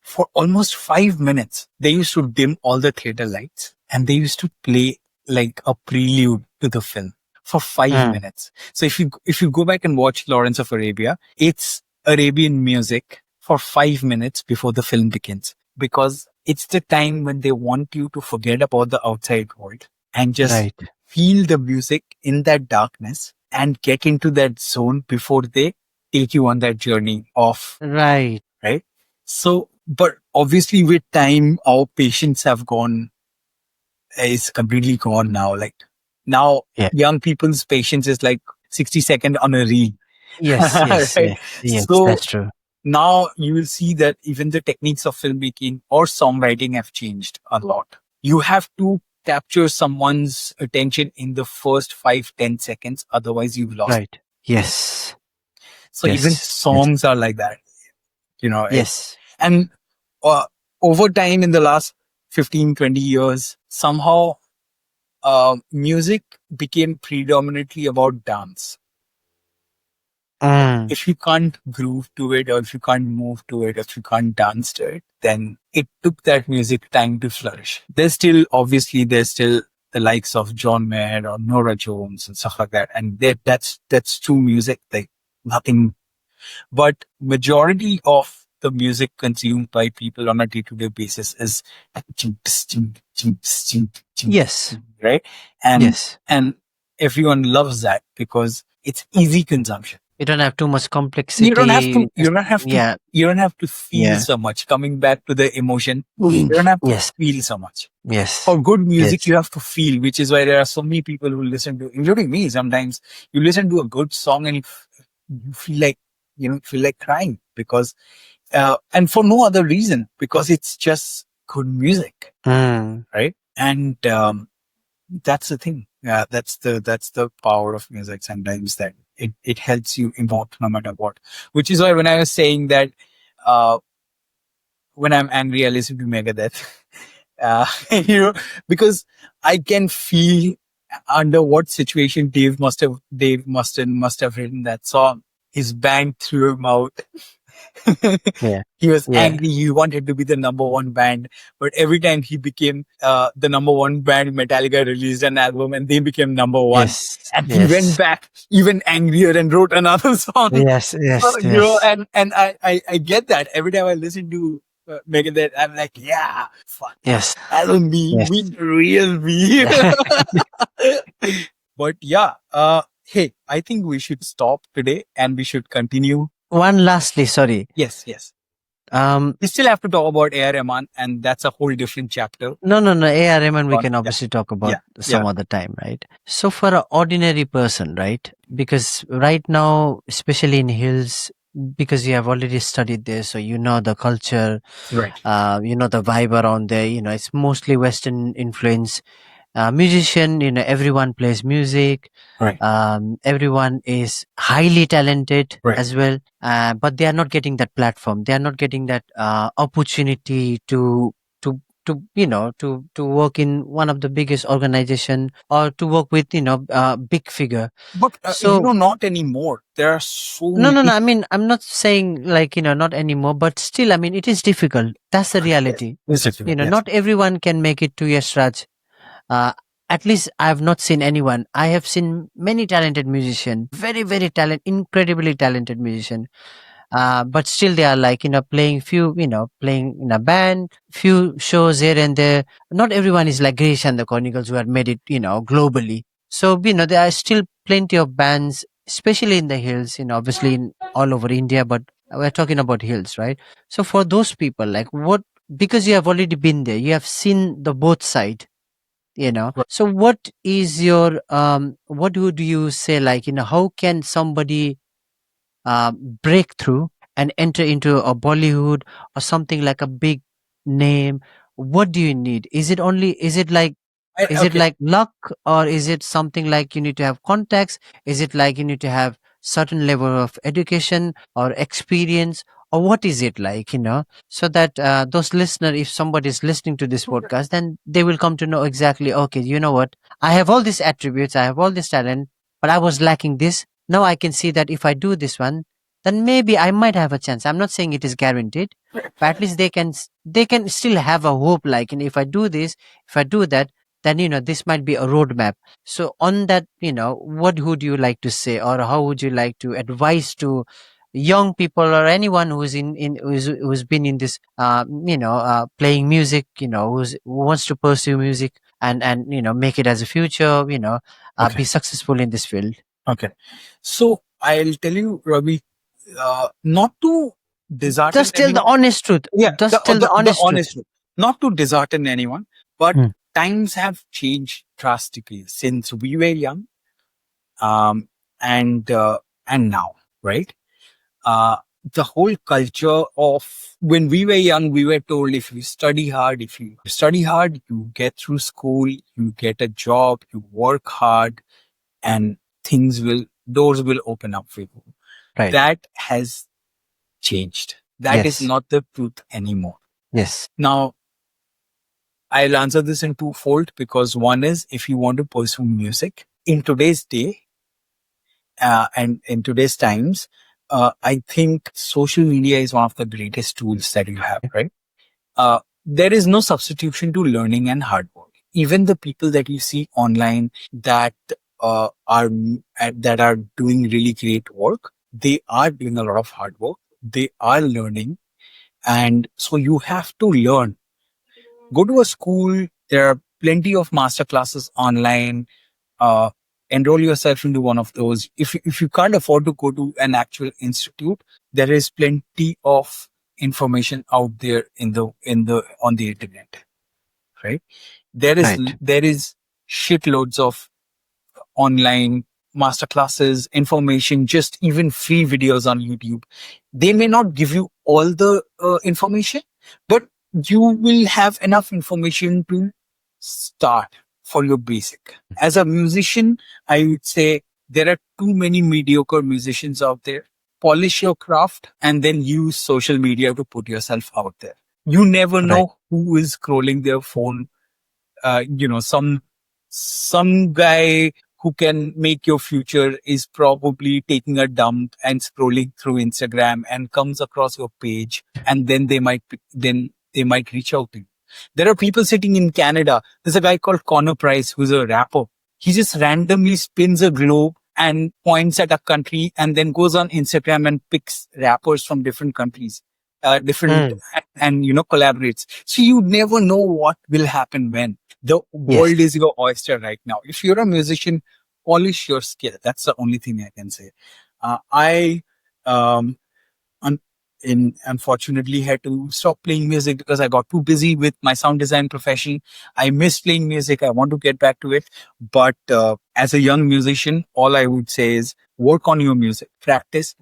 for almost 5 minutes, they used to dim all the theater lights and they used to play like a prelude to the film for five Mm, minutes. So if you go back and watch Lawrence of Arabia, it's Arabian music for 5 minutes before the film begins, because it's the time when they want you to forget about the outside world and just right. feel the music in that darkness and get into that zone before they take you on that journey of, Right. right? So, but obviously with time, our patience have gone, is completely gone now. Like now, Yeah. young people's patience is like 60 seconds on a reel, Yes. Yes. right? Yes. Yes. So That's true. now you will see that even the techniques of filmmaking or songwriting have changed a lot. You have to capture someone's attention in the first 5-10 seconds. Otherwise you've lost. Right. Yes. So even Yes. Yes. songs are like that, it's, Yes. and uh, over time in the last 15-20 years, somehow music became predominantly about dance. Mm, If you can't groove to it, or if you can't move to it, if you can't dance to it, then it took that music time to flourish. There's still the likes of John Mayer or Nora Jones and stuff like that. And that's true music, like nothing. But majority of the music consumed by people on a day-to-day basis is yes. right, and Yes. and everyone loves that because it's easy consumption. You don't have too much You don't have to complexity. you don't have to Yeah. you don't have to feel Yeah. so much. Coming back to the emotion, you don't have to Yes. feel so much. Yes. For good music, Yes. you have to feel, which is why there are so many people who listen to, including me sometimes. You listen to a good song and you feel like, feel like crying because, and for no other reason, because it's just good music, Mm, right? And that's the thing. Yeah, that's the power of music sometimes, that it helps you emote no matter what. Which is why when I was saying that, uh, when I'm angry, I listen to Megadeth. You know, because I can feel under what situation Dave must have written that song. His band threw him out. yeah. He was Yeah. angry. He wanted to be the number one band, but every time he became the number one band, Metallica released an album and they became number one. Yes. And he went Yes. back even angrier and wrote another song. Yes. So, Yes. Yes. and I get that every time I listen to Megadeth, I'm like, yeah, fuck, Yes. album me, Yes. meet real me. But yeah, hey, I think we should stop today and we should continue. One lastly, sorry. Yes, yes. Um, We still have to talk about A.R. Rahman, and that's a whole different chapter. no, no, no. A R Rahman, we On can yeah, obviously talk about yeah, some yeah, other time, right? So for an ordinary person, right? Because right now, especially in hills, because you have already studied there, so you know the culture, right, you know the vibe around there. You know, it's mostly Western influence. Musician, you know, everyone plays music. right, Everyone is highly talented right. as well, but they are not getting that platform. They are not getting that opportunity to to work in one of the biggest organization or to work with big figure. But So not anymore. There are so no, no, no. many. I mean, I'm not saying like not anymore, but still, I mean, it is difficult. That's the Yes, reality. yes, yes, You know, yes. not everyone can make it to Yash Raj. At least I have not seen anyone. I have seen many talented musicians, very, very incredibly talented musician. But still they are like, playing playing in a band, few shows here and there. Not everyone is like Grish and the Chronicles who have made it, globally. So, there are still plenty of bands, especially in the hills, obviously in all over India, but we're talking about hills, right? So for those people, like what, because you have already been there, you have seen the both side, Right. so what is your what would you say, like, how can somebody break through and enter into a Bollywood or something like a big name? What do you need? Is it Okay. like luck, or is it something like you need to have contacts? Is it like you need to have certain level of education or experience, or what is it like, so that those listener, if somebody is listening to this podcast, then they will come to know exactly, okay, you know what, I have all these attributes, I have all this talent, but I was lacking this. Now I can see that if I do this one, then maybe I might have a chance. I'm not saying it is guaranteed, but at least they can still have a hope. Like, and if I do this, if I do that, then this might be a roadmap. So on that, what would you like to say, or how would you like to advise to young people or anyone who's been in this playing music, who wants to pursue music and make it as a future, Okay. be successful in this field. Okay. So I'll tell you, Ravi, not to dishearten Just tell the anyone. honest truth. Yeah, Just tell the the honest truth. honest truth. Not to dishearten anyone, but Mm. times have changed drastically since we were young, um, and now, right? Uh, the whole culture of when we were young, we were told if you study hard, you get through school, you get a job, you work hard, and doors will open up for you. Right. That has changed. That is Yes. not the truth anymore. Yes. Now, I'll answer this in twofold because one is if you want to pursue music in today's day and in today's times, I think social media is one of the greatest tools that you have, right? There is no substitution to learning and hard work. Even the people that you see online that that are doing really great work, they are doing a lot of hard work. They are learning, and so you have to learn. Go to a school. There are plenty of master classes online. uh, Enroll yourself into one of those. If you can't afford to go to an actual institute, there is plenty of information out there in the on the internet, right? Right. There is shitloads of online masterclasses, information, just even free videos on YouTube. They may not give you all the information, but you will have enough information to start for your basic. As a musician, I would say there are too many mediocre musicians out there. Polish your craft and then use social media to put yourself out there. You never Right. know who is scrolling their phone. Some guy who can make your future is probably taking a dump and scrolling through Instagram and comes across your page, and then they might reach out to you. There are people sitting in Canada. There's a guy called Connor Price who's a rapper. He just randomly spins a globe and points at a country and then goes on Instagram and picks rappers from different countries, different Mm. and collaborates. So you never know what will happen when. The Yes. world is your oyster right now. If you're a musician, polish your skill. That's the only thing I can say. I um, un- unfortunately had to stop playing music because I got too busy with my sound design profession. I miss playing music. I want to get back to it. But as a young musician, all I would say is work on your music, practice,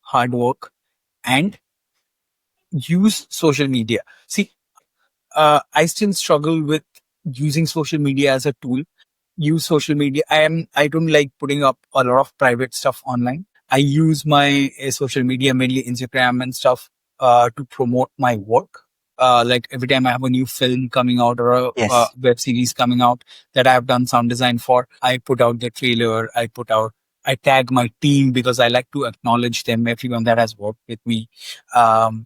hard work, and use social media. See, I still struggle with using social media as a tool. Use social media. I don't like putting up a lot of private stuff online. I use my social media, mainly Instagram and stuff, to promote my work. Like every time I have a new film coming out or a Yes. web series coming out that I have done sound design for, I put out the trailer. I tag my team because I like to acknowledge them, everyone that has worked with me. Um,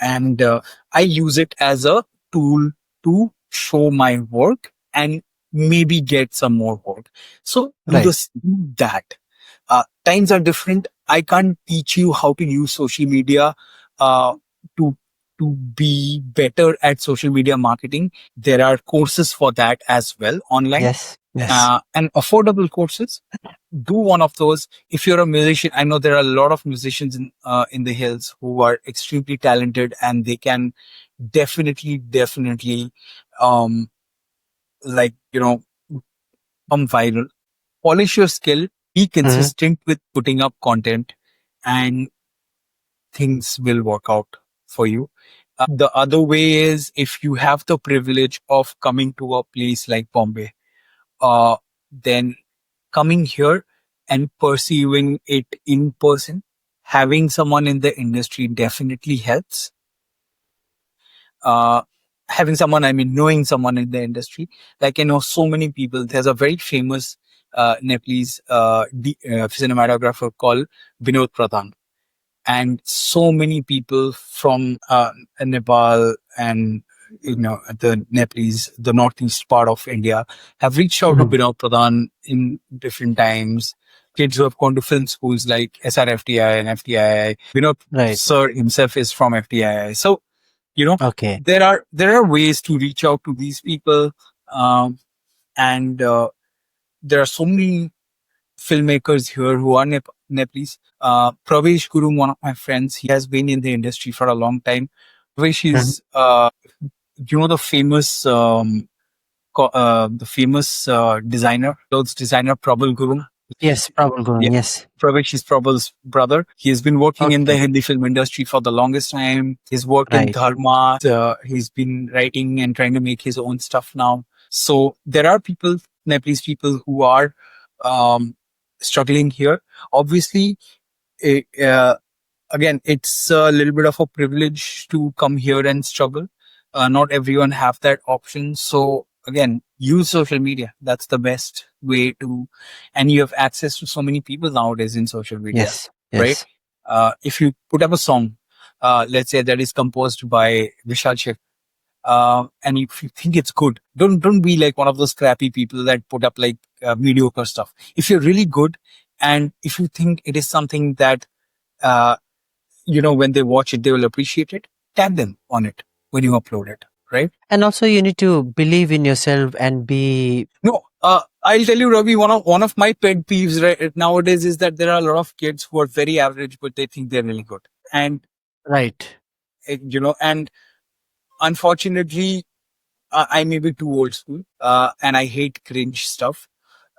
and I use it as a tool to show my work and maybe get some more work. So Right. do that. Times are different. I can't teach you how to use social media uh, to be better at social media marketing. There are courses for that as well online, Yes. Yes. and affordable courses. Do one of those. If you're a musician, I know there are a lot of musicians in the hills who are extremely talented and they can definitely um like come viral. Polish your skill, be Hmm. consistent with putting up content, and things will work out for you. The other way is if you have the privilege of coming to a place like Bombay, then coming here and pursuing it in person, having someone in the industry definitely helps. Uh, having someone, I mean, knowing someone in the industry. Like I know so many people. There's a very famous Nepalese cinematographer called Vinod Pradhan. And so many people from Nepal and the Nepalese, the northeast part of India, have reached out to Mhm. Vinod Pradhan in different times. Kids who have gone to film schools like SRFTI and FTII. Vinod Right. sir himself is from FTII. So you know Okay. there are ways to reach out to these people, and there are so many filmmakers here who are Nepalese. Pravesh Guru, one of my friends, he has been in the industry for a long time. Pravesh Mhm. is, the famous, designer, clothes designer, Prabal Guru. Yes, probably Yeah. going. Yes. Pravesh is Prabal's brother. He has been working in the Okay. Hindi film industry for the longest time. He's worked in Right. Dharma. He's been writing and trying to make his own stuff now. So there are people, Nepalese people, who are um, struggling here. Obviously, eh, uh, again, it's a little bit of a privilege to come here and struggle. Not everyone have that option. So again, use social media. That's the best way to, and you have access to so many people nowadays in social media, Yes. right? Yes. If you put up a song, let's say that is composed by Vishal Sheikh, and if you think it's good, don't be like one of those crappy people that put up like mediocre stuff. If you're really good, and if you think it is something that uh, when they watch it, they will appreciate it. Tag them on it when you upload it, right? And also, you need to believe in yourself and be No, I'll tell you, Ravi. One of my pet peeves right nowadays is that there are a lot of kids who are very average, but they think they're really good, and right. and unfortunately, I may be too old school, and I hate cringe stuff.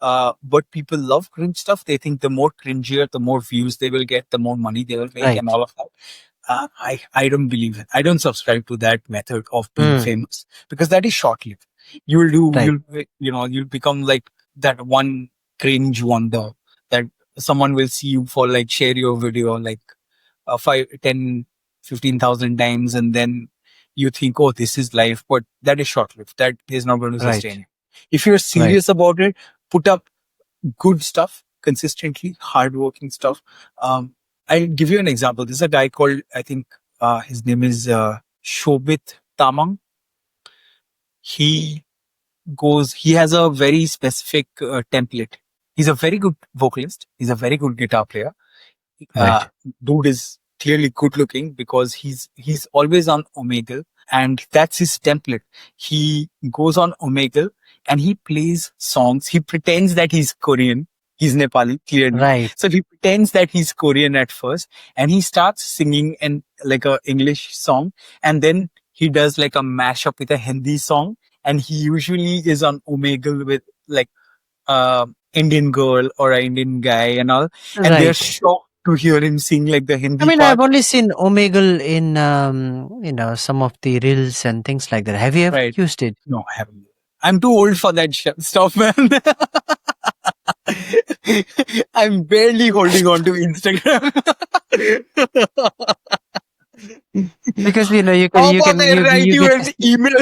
But people love cringe stuff. They think the more cringier, the more views they will get, the more money they will make, and Right. all of that. I don't believe it. I don't subscribe to that method of being Mm. famous because that is short lived. You'll do, Right. you'll become like that one cringe wonder that someone will see you for, like, share your video like 5, 10, 15,000 times, and then you think, oh, this is life, but that is short lived. That is not going to sustain Right. you. If you're Right. serious about it, put up good stuff consistently, hardworking stuff. I'll give you an example. There's a guy called, I think, his name is Shobit Tamang. He he has a very specific template. He's a very good vocalist. He's a very good guitar player. uh, Right. Dude is clearly good looking because he's always on Omegle, and that's his template. He goes on Omegle and he plays songs. He pretends that he's Korean. He's Nepali, clearly. Right. So he pretends that he's Korean at first, and he starts singing and like a English song, and then he does like a mashup with a Hindi song, and he usually is on Omegle with like Indian girl or an Indian guy and all, and they're Right. shocked to hear him sing like the I Hindi mean, I've part. only seen Omegle in some of the reels and things like that. Have you ever Right? used it? No, I haven't. I'm too old for that stuff, man. I'm barely holding on to Instagram. Because you can How about I write you you get an this. email?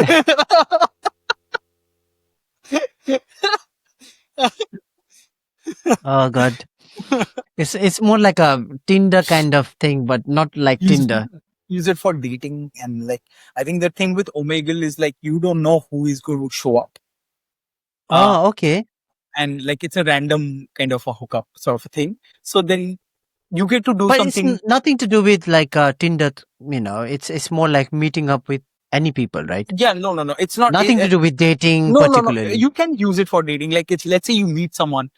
Oh God, it's more like a Tinder kind of thing, but not like use Tinder. use it for dating, and like I think the thing with Omegle is like you don't know who is going to show up. Uh, Oh, okay. and like it's a random kind of a hookup sort of a thing. So then you get to do But it's something. nothing to do with like Tinder. It's more like meeting up with any people, right? Yeah, no, no, no. It's not. Nothing to do with dating No, no, no. particularly. You can use it for dating. Like it's, let's say you meet someone,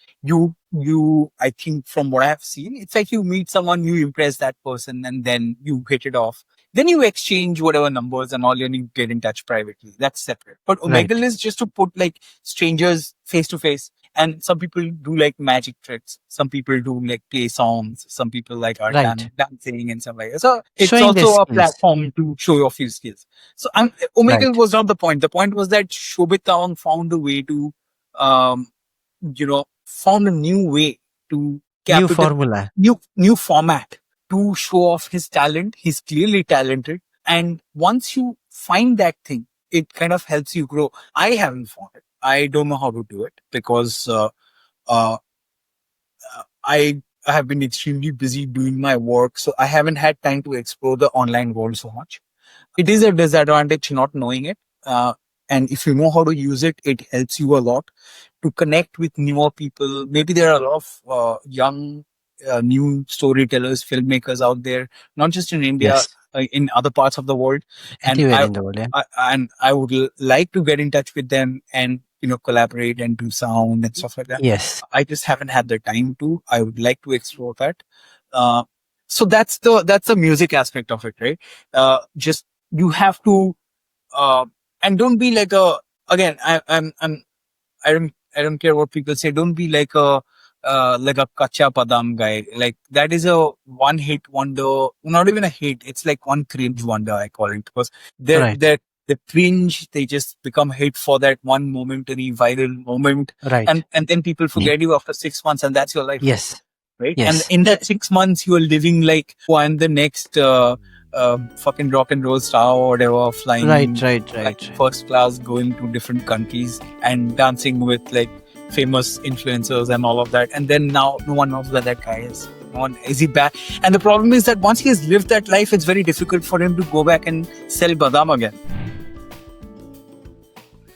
I think from what I have seen, it's like you meet someone, you impress that person, and then you hit it off. Then you exchange whatever numbers and all, and you get in touch privately. That's separate. But Omegle Right. is just to put like strangers face to face. And some people do like magic tricks. Some people do like play songs. Some people like are Right. dancing and stuff like that. So it's Showing their also a skills. platform to show your few skills. So Omegle Right. was not the point. The point was that Shobit Tawang found a way to, um, found a new way to New capital, formula. new format to show off his talent. He's clearly talented, and once you find that thing, it kind of helps you grow. I haven't found it. I don't know how to do it because Uh, I have been extremely busy doing my work, so I haven't had time to explore the online world so much. It is a disadvantage not knowing it. And if you know how to use it, it helps you a lot to connect with newer people. Maybe there are a lot of young, new storytellers, filmmakers out there, not just in India, Yes. in other parts of the world. And Anywhere in the world, yeah. I would like to get in touch with them and collaborate and do sound and stuff like that. Yes. I just haven't had the time to. I would like to explore that. Uh, so that's the music aspect of it, right? Just you have to uh, and don't be like a again. I don't care what people say. Don't be like a kacha padam guy. Like that is a one hit wonder. Not even a hit. It's like one cringe wonder. I call it because they're Right. they're they cringe. They just become hit for that one momentary viral moment, Right. and then people forget you after 6 months, and that's your life, Yes. right? And Yes. in that 6 months, you are living like, oh, I'm the next fucking rock and roll star or whatever, Right. flying Right. like Right. Right. first class, going to different countries and dancing with like famous influencers and all of that. And then now no one knows where that guy is. No one is he back? And the problem is that once he has lived that life, it's very difficult for him to go back and sell badam again.